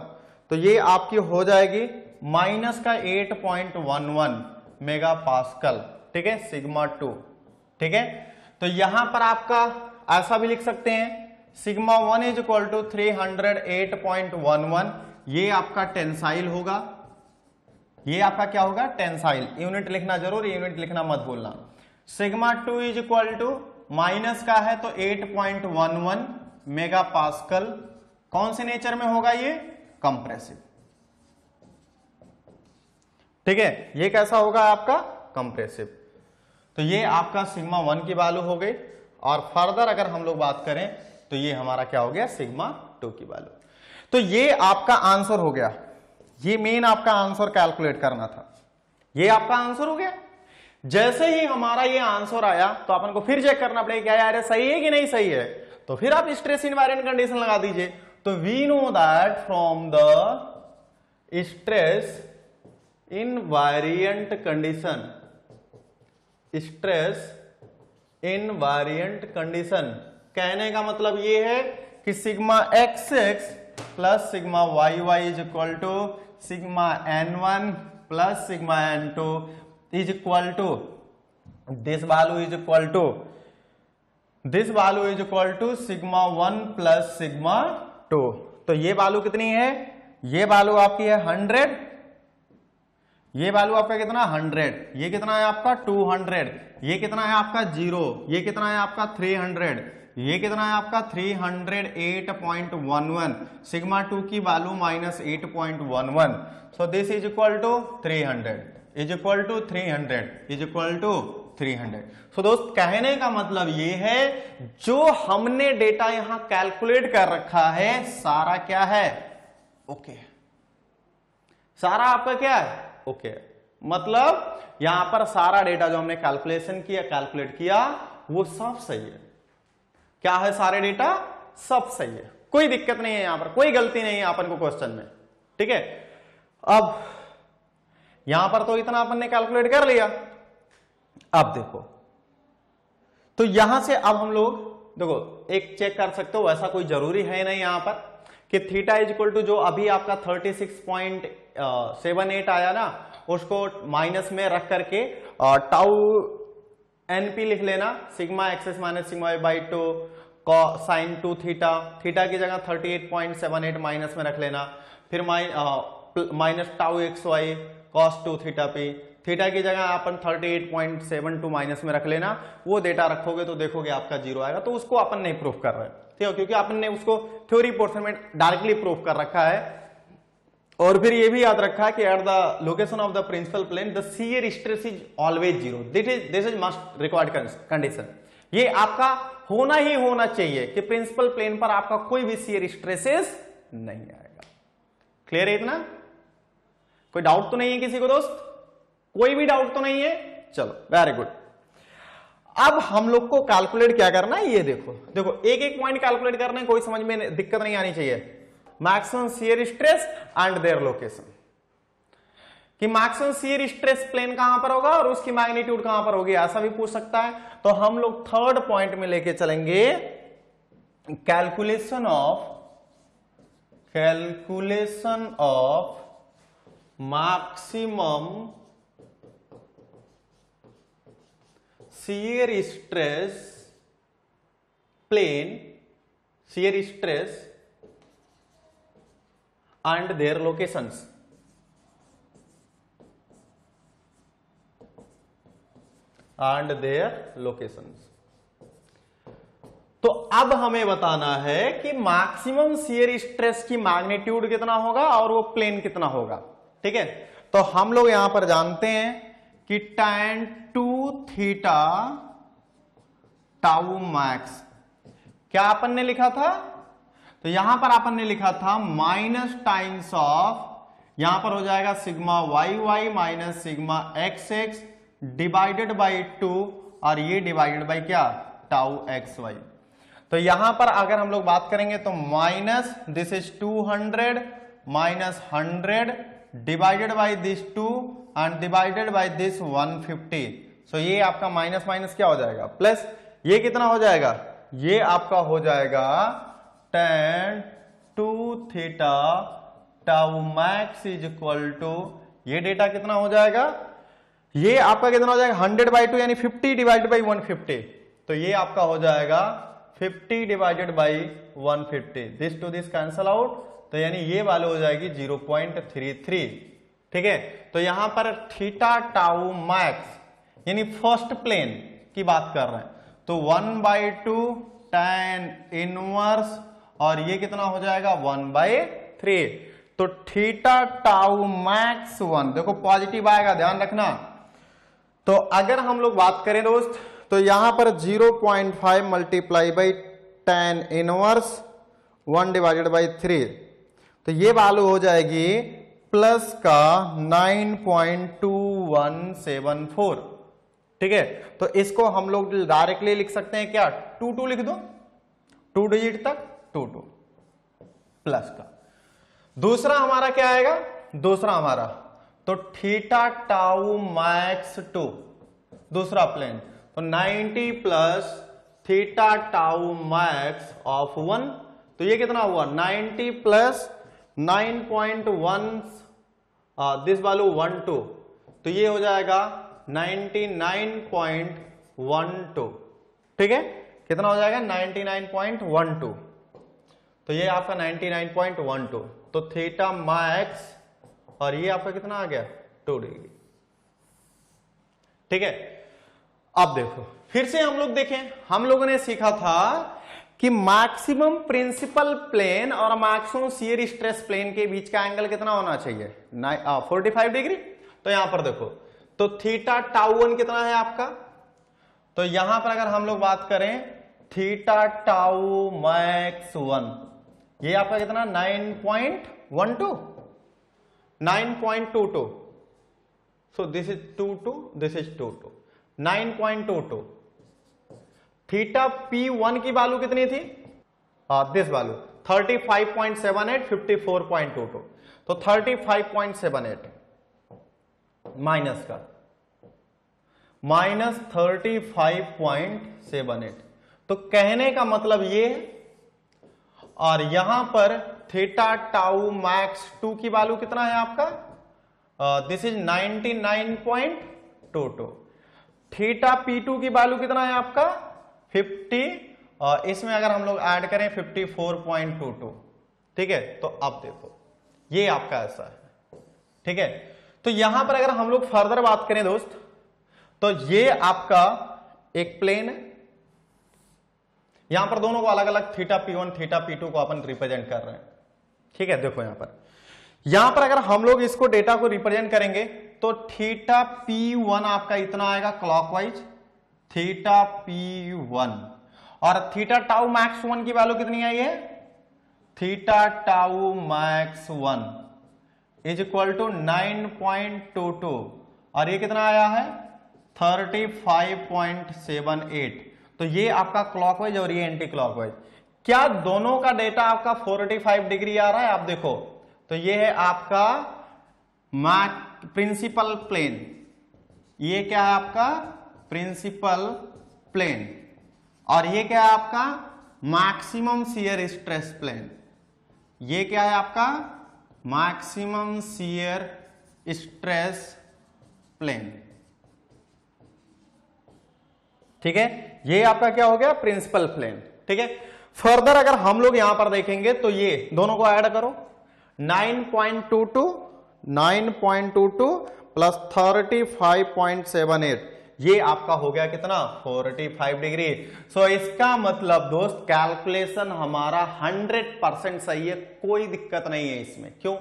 तो ये आपकी हो जाएगी माइनस का 8.11 मेगा पास्कल। ठीक है, सिग्मा 2। ठीक है, तो यहां पर आपका ऐसा भी लिख सकते हैं सिग्मा 1 इज इक्वल टू 308.11, ये आपका टेंसाइल होगा, ये आपका क्या होगा टेंसाइल। यूनिट लिखना जरूर, यूनिट लिखना मत भूलना। Sigma 2 is equal to minus का है तो 8.11 मेगा पास्कल, कौन से नेचर में होगा ये कंप्रेसिव। ठीक है, ये कैसा होगा आपका कंप्रेसिव। तो ये आपका सिग्मा 1 की वैल्यू हो गई, और फर्दर अगर हम लोग बात करें तो ये हमारा क्या हो गया सिग्मा 2 की वैल्यू। तो ये आपका आंसर हो गया, ये मेन आपका आंसर कैलकुलेट करना था, ये आपका आंसर हो गया। जैसे ही हमारा ये आंसर आया तो अपन को फिर चेक करना पड़ेगा क्या यार सही है कि नहीं सही है, तो फिर आप स्ट्रेस इनवायरमेंट कंडीशन लगा दीजिए। तो we know that from the stress invariant condition, stress invariant condition कहने का मतलब ये है कि sigma x x plus sigma Y Y is equal to sigma n1 plus sigma n2 is equal to this value is equal to this value is equal to sigma 1 plus sigma 2। तो ये वैल्यू कितनी है, ये वैल्यू आपकी है 100, ये वैल्यू आपका कितना 100, ये कितना है आपका 200, ये कितना है आपका 0, ये कितना है आपका 300, ये कितना है आपका 308.11, सिग्मा 2 की value minus 8.11, so this is equal to 300 is equal to 300 is equal to 300। So दोस्त कहने का मतलब ये है जो हमने डेटा यहां कैलकुलेट कर रखा है सारा क्या है ओके, सारा आपका क्या है ओके। मतलब यहां पर सारा डेटा जो हमने कैलकुलेट किया वो सब सही है। क्या है सारे डेटा सब सही है, कोई दिक्कत नहीं है, यहां पर कोई गलती नहीं है अपन को क्वेश्चन में, ठीक है। अब यहां पर तो इतना अपन ने कैलकुलेट कर लिया। अब देखो तो यहां से अब हम लोग देखो एक चेक कर सकते हो, ऐसा कोई जरूरी है नहीं यहां पर कि थीटा इज इक्वल टू जो अभी आपका 36.78 आया ना उसको माइनस में रख करके टाउ एनपी लिख लेना, sigma x's minus sigma y by 2 sine 2 theta, theta की जगह 38.78 माइनस में रख लेना, फिर minus tau x y cos 2 theta p, theta की जगह अपन 38.72 माइनस में रख लेना। वो डेटा रखोगे तो देखोगे आपका जीरो आएगा, तो उसको अपन नहीं प्रूफ कर रहे, ठीक है, क्योंकि अपन ने उसको थ्योरी पोर्शन में डायरेक्टली प्रूफ कर रखा है। और फिर ये भी याद रखा कि at the location of the principal plane the shear stress is always zero, this is must required condition. ये आपका होना ही होना चाहिए कि प्रिंसिपल प्लेन पर आपका कोई भी शियर स्ट्रेसेस नहीं आएगा। क्लियर है इतना? कोई डाउट तो नहीं है किसी को दोस्त? कोई भी डाउट तो नहीं है? चलो वेरी गुड। अब हम लोग को कैलकुलेट क्या करना है, ये देखो देखो एक एक पॉइंट कैलकुलेट करना है, कोई समझ में दिक्कत नहीं आनी चाहिए। Maximum shear stress and their location, कि मैक्सिमम शियर स्ट्रेस प्लेन कहां पर होगा और उसकी मैग्नीट्यूड कहां पर होगी, ऐसा भी पूछ सकता है। तो हम लोग थर्ड पॉइंट में लेके चलेंगे calculation of maximum shear stress plane, shear stress and their locations। and their locations। तो अब हमें बताना है कि मैक्सिमम शियर स्ट्रेस की मैग्नीट्यूड कितना होगा और वो प्लेन कितना होगा, ठीक है। तो हम लोग यहां पर जानते हैं कि tan 2 थीटा टाउ मैक्स, क्या अपन ने लिखा था, तो यहां पर अपन ने लिखा था माइनस टाइम्स ऑफ, यहां पर हो जाएगा sigma Y y minus sigma x x divided by 2 और ये डिवाइडेड बाई क्या टाउ एक्स वाई। तो यहां पर अगर हम लोग बात करेंगे तो minus this is 200 minus 100 divided by this 2 and divided by this 150। So ये आपका माइनस माइनस क्या हो जाएगा प्लस, ये कितना हो जाएगा, ये आपका हो जाएगा tan 2 theta tau max is equal to, ये डेटा कितना हो जाएगा, ये आपका कितना हो जाएगा 100/2 यानी 50 डिवाइडेड बाई 150। तो ये आपका हो जाएगा 50 divided by 150, this to this cancel out, तो यानी ये वाले हो जाएगी 0.33, ठीक है। तो यहां पर थीटा टाउ मैक्स यानी फर्स्ट प्लेन की बात कर रहे हैं, तो 1/2 tan इनवर्स और ये कितना हो जाएगा 1/3। तो थीटा टाउ मैक्स 1, देखो पॉजिटिव आएगा ध्यान रखना। तो अगर हम लोग बात करें दोस्त तो यहां पर 0.5 multiply by tan inverse 1 divided by 3, तो ये वैल्यू हो जाएगी प्लस का 9.2174, ठीक है। तो इसको हम लोग डायरेक्टली लिख सकते हैं क्या, 2 लिख दो, 2 डिजिट तक 2 प्लस का। दूसरा हमारा क्या आएगा, दूसरा हमारा तो थीटा टाउ मैक्स 2 दूसरा प्लेन, तो 90 plus theta tau max of 1, तो ये कितना हुआ 90 प्लस 9.1 दिस वैल्यू 12, तो ये हो जाएगा 99.12, ठीक है। कितना हो जाएगा 99.12, तो ये आपका 99.12, तो थीटा मैक्स और ये आपका कितना आ गया 2 डिग्री, ठीक है। अब देखो फिर से हम लोग देखें, हम लोगों ने सीखा था कि मैक्सिमम प्रिंसिपल प्लेन और मैक्सिमम शियर स्ट्रेस प्लेन के बीच का एंगल कितना होना चाहिए 45 डिग्री। तो यहां पर देखो तो थीटा टाउ 1 कितना है आपका तो यहां पर अगर हम लोग बात करें थीटा टाउ मैक्स 1, ये आपका कितना 9.12, 9.22, so this is 22, this is 22, 9.22. Theta P1 की वैल्यू कितनी थी, दिस वैल्यू 35.78, 54.22, तो 35.78 माइनस का माइनस 35.78, तो कहने का मतलब ये है। और यहां पर थीटा टाउ मैक्स 2 की वैल्यू कितना है आपका, दिस इज 99.22। थीटा P2 की वैल्यू कितना है आपका 50, इसमें अगर हम लोग ऐड करें 54.22, ठीक है। तो अब देखो ये आपका ऐसा है, ठीक है। तो यहां पर अगर हम लोग फर्दर बात करें दोस्त, तो ये आपका एक प्लेन है, यहां पर दोनों को अलग अलग थीटा P1 थीटा P2 को अपन रिप्रेजेंट कर रहे हैं, ठीक है। देखो यहां पर अगर हम लोग इसको डेटा को रिप्रेजेंट करेंगे तो थीटा P1 आपका इतना आएगा क्लॉकवाइज, थीटा P1, और थीटा टाउ मैक्स 1 की वैल्यू कितनी आई है, theta tau max 1 is equal to 9.22, और ये कितना आया है 35.78। तो ये आपका क्लॉकवाइज और ये एंटी क्लॉकवाइज, क्या दोनों का डेटा आपका 45 डिग्री आ रहा है, आप देखो। तो ये है आपका प्रिंसिपल प्लेन, ये क्या है आपका प्रिंसिपल प्लेन, और ये क्या है आपका मैक्सिमम शियर स्ट्रेस प्लेन, ये क्या है आपका मैक्सिमम शियर स्ट्रेस प्लेन, ठीक है। ये आपका क्या हो गया प्रिंसिपल प्लेन, ठीक है। फर्दर अगर हम लोग यहां पर देखेंगे तो ये दोनों को ऐड करो, 9.22 प्लस 35.78, ये आपका हो गया कितना 45 डिग्री। सो इसका मतलब दोस्त कैलकुलेशन हमारा 100% सही है, कोई दिक्कत नहीं है इसमें। क्यों?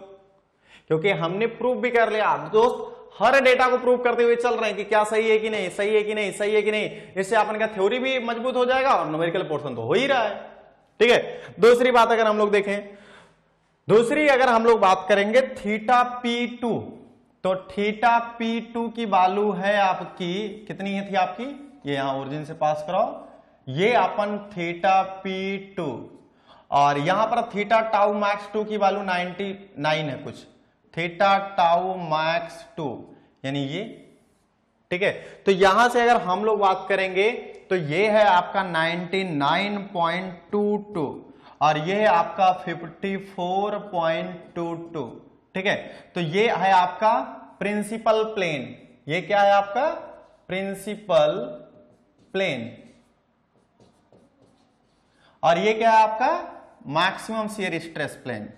क्योंकि हमने प्रूव भी कर लिया दोस्त, हर डेटा को प्रूव करते हुए चल रहे हैं कि क्या सही है कि नहीं, सही है कि नहीं, सही है कि नहीं। इससे अपन का थ्योरी भी मजबूत हो जाएगा और न्यूमेरिकल पोर्शन तो हो ही रहा है, ठीक है। दूसरी बात अगर हम लोग देखें, दूसरी अगर हम लोग बात करेंगे थीटा P2, तो थीटा P2 की वैल्यू है आपकी कितनी है थी आपकी, ये यहां ओरिजिन से पास कराओ, ये अपन थीटा P2, और यहां पर थीटा टाउ मैक्स 2 की वैल्यू 99 है कुछ, थीटा टाउ मैक्स 2 यानी ये, ठीक है। तो यहां से अगर हम लोग बात करेंगे तो ये है आपका 99.22 और ये है आपका 54.22, ठीक है। तो ये है आपका प्रिंसिपल प्लेन, ये क्या है आपका प्रिंसिपल प्लेन, और ये क्या है आपका मैक्सिमम शियर स्ट्रेस प्लेन,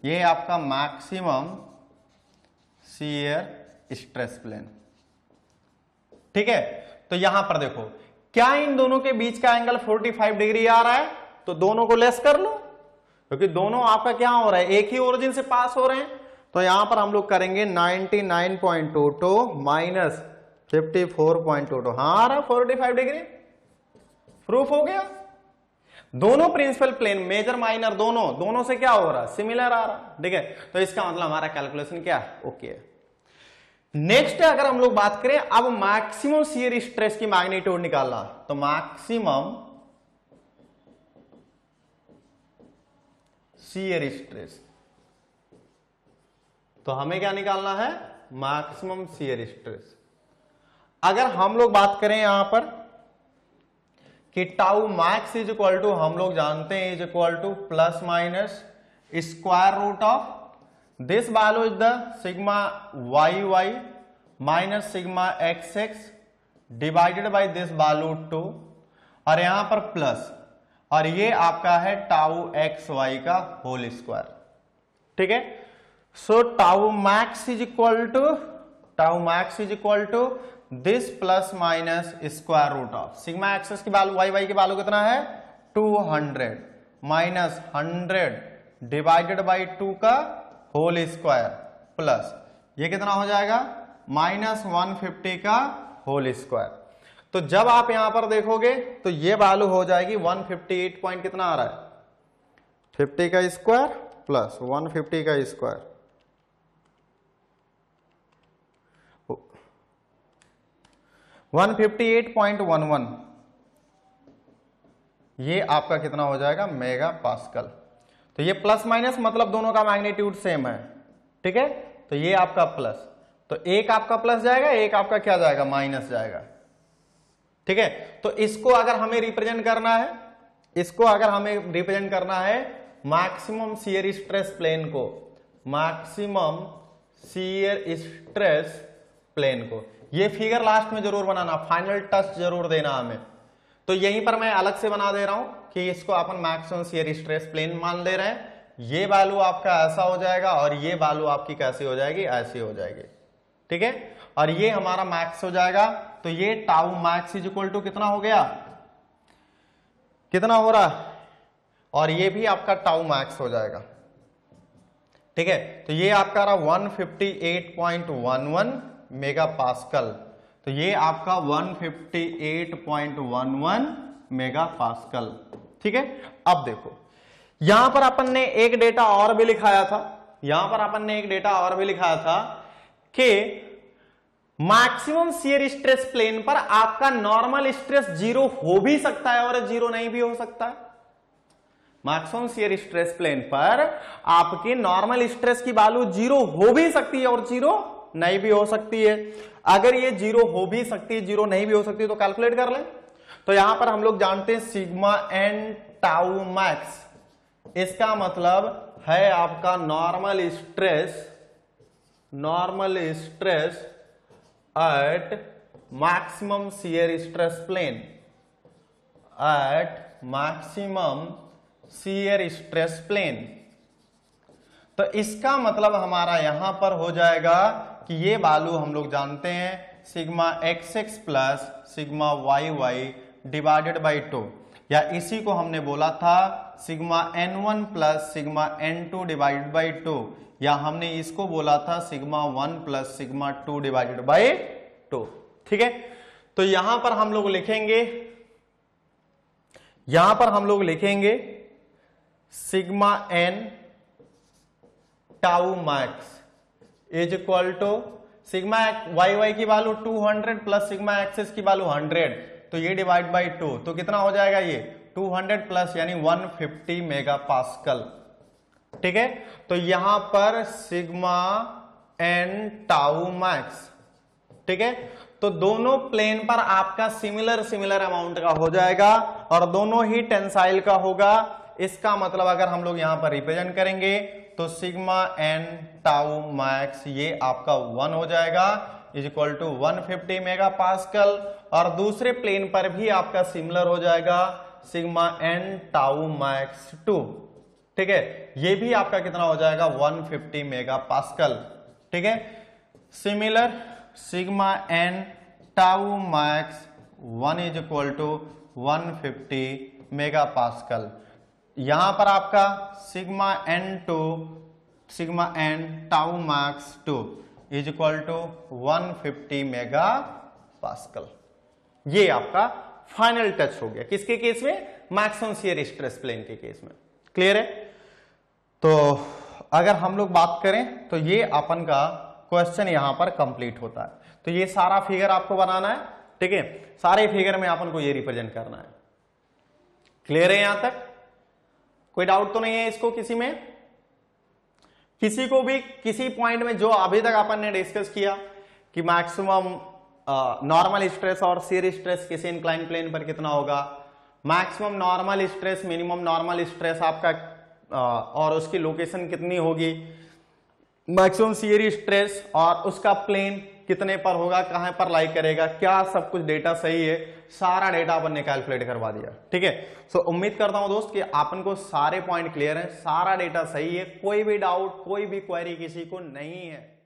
ये है आपका मैक्सिमम शियर स्ट्रेस प्लेन, ठीक है। तो यहां पर देखो क्या इन दोनों के बीच का एंगल 45 डिग्री आ रहा है, तो दोनों को लेस कर लो, क्योंकि दोनों आपका क्या हो रहा है एक ही ओरिजिन से पास हो रहे हैं। तो यहां पर हम लोग करेंगे 99.22 माइनस 54.22, हाँ आ रहा 45 डिग्री, प्रूफ हो गया। दोनों प्रिंसिपल प्लेन मेजर माइनर दोनों से क्या हो रहा है सिमिलर आ रहा, ठीक है। तो इसका मतलब हमारा कैलकुलेशन क्या है ओके है। नेक्स्ट अगर हम लोग बात करें अब मैक्सिमम शियर स्ट्रेस की मैग्नीट्यूड निकालना, तो मैक्सिमम शियर स्ट्रेस, तो हमें क्या निकालना है मैक्सिमम शियर स्ट्रेस। अगर हम लोग बात करें यहां पर कि tau max is equal to, हम लोग जानते हैं is equal to plus minus square root of this value is the sigma Y y minus sigma x x divided by this value 2, और यहां पर प्लस, और ये आपका है टाउ एक्स वाई का होल स्क्वायर, ठीक है। So tau max is equal to this plus minus square root of sigma x's की वैल्यू वाई वाई की वैल्यू कितना है 200 माइनस 100 डिवाइडेड बाई 2 का होल स्क्वायर प्लस ये कितना हो जाएगा माइनस 150 का होल स्क्वायर। तो जब आप यहां पर देखोगे तो ये वैल्यू हो जाएगी 158 पॉइंट कितना आ रहा है, 50 का स्क्वायर प्लस 150 का स्क्वायर, 158.11, ये आपका कितना हो जाएगा मेगा पास्कल। तो ये प्लस माइनस मतलब दोनों का मैग्नीट्यूड सेम है, ठीक है। तो ये आपका प्लस, तो एक आपका प्लस जाएगा, एक आपका क्या जाएगा माइनस जाएगा, ठीक है। तो इसको अगर हमें रिप्रेजेंट करना है, इसको अगर हमें रिप्रेजेंट करना है मैक्सिमम शियर स्ट्रेस प्लेन को, मैक्सिमम शियर स्ट्रेस प्लेन को, ये फिगर लास्ट में जरूर बनाना, फाइनल टच जरूर देना हमें। तो यहीं पर मैं अलग से बना दे रहा हूं कि इसको अपन मैक्सिमम शियर स्ट्रेस प्लेन मान ले रहे हैं। ये वैल्यू आपका ऐसा हो जाएगा और ये वैल्यू आपकी कैसी हो जाएगी, ऐसी हो जाएगी, ठीक है। और ये हमारा मैक्स हो जाएगा। तो ये tau max is equal to कितना हो गया, कितना हो रहा, और ये भी आपका टाउ मैक्स हो जाएगा, ठीक है। तो ये आपका रहा 158.11 मेगा पास्कल। तो ये आपका 158.11 मेगा पास्कल, ठीक है। अब देखो यहां पर अपन ने एक डेटा और भी लिखाया था, यहां पर अपन ने एक डेटा और भी लिखाया था कि मैक्सिमम शियर स्ट्रेस प्लेन पर आपका नॉर्मल स्ट्रेस जीरो हो भी सकता है और जीरो नहीं भी हो सकता है। मैक्सिमम शियर स्ट्रेस प्लेन पर आपकी नॉर्मल स्ट्रेस की वैल्यू जीरो हो भी सकती है और जीरो नहीं भी हो सकती है। अगर ये जीरो हो भी सकती है, जीरो नहीं भी हो सकती है, तो कैलकुलेट कर लें। तो यहां पर हम लोग जानते हैं सिग्मा एन टाउ मैक्स, इसका मतलब है आपका normal stress at maximum shear stress plane, at maximum shear stress plane. तो इसका मतलब हमारा यहां पर हो जाएगा कि ये वैल्यू हम लोग जानते हैं sigma x x plus sigma Y y divided by 2, या इसी को हमने बोला था sigma n1 plus sigma n2 divided by 2, या हमने इसको बोला था sigma 1 plus sigma 2 divided by 2, ठीक है। तो यहां पर हम लोग लिखेंगे sigma n tau max is equal to sigma Y y की वैल्यू 200 प्लस सिग्मा एक्सेस की वैल्यू 100, तो ये डिवाइड बाई 2, तो कितना हो जाएगा ये 200 प्लस यानी 150 मेगा पास्कल, ठीक है। तो यहां पर सिग्मा एन टाउ मैक्स, ठीक है। तो दोनों प्लेन पर आपका सिमिलर अमाउंट का हो जाएगा और दोनों ही टेंसाइल का होगा। इसका मतलब अगर हम लोग यहां पर रिप्रेजेंट करेंगे तो सिग्मा एन टाउ मैक्स ये आपका 1 हो जाएगा is equal to 150 mega pascal, और दूसरे प्लेन पर भी आपका सिमिलर हो जाएगा सिग्मा एन टाउ मैक्स 2, ठीक है। ये भी आपका कितना हो जाएगा 150 मेगा पास्कल, ठीक है। Similar sigma n tau max 1 is equal to 150 mega pascal. यहां पर आपका sigma n tau max 2 is equal to 150 mega pascal. ये आपका फाइनल टच हो गया किसके केस में, मैक्सिमम शियर स्ट्रेस प्लेन के केस में। क्लियर है। तो अगर हम लोग बात करें तो ये अपन का क्वेश्चन यहां पर कंप्लीट होता है। तो ये सारा फिगर आपको बनाना है, ठीक है। सारे फिगर में अपन को ये रिप्रेजेंट करना है। क्लियर है यहां तक, कोई डाउट तो नहीं है इसको किसी में, किसी को भी किसी पॉइंट में जो अभी तक अपन ने डिस्कस किया कि मैक्सिमम नॉर्मल स्ट्रेस और शियर स्ट्रेस किसी इंक्लाइन प्लेन पर कितना होगा, maximum normal stress minimum normal stress आपका और उसकी लोकेशन कितनी होगी, मैक्सिमम शियर स्ट्रेस और उसका प्लेन कितने पर होगा, कहां पर लाई करेगा, क्या सब कुछ डेटा सही है, सारा डेटा अपन ने कैलकुलेट करवा दिया, ठीक है। सो उम्मीद करता हूं दोस्त कि अपन को सारे पॉइंट क्लियर हैं, सारा डेटा सही है, कोई भी डाउट कोई भी क्वेरी किसी को नहीं है।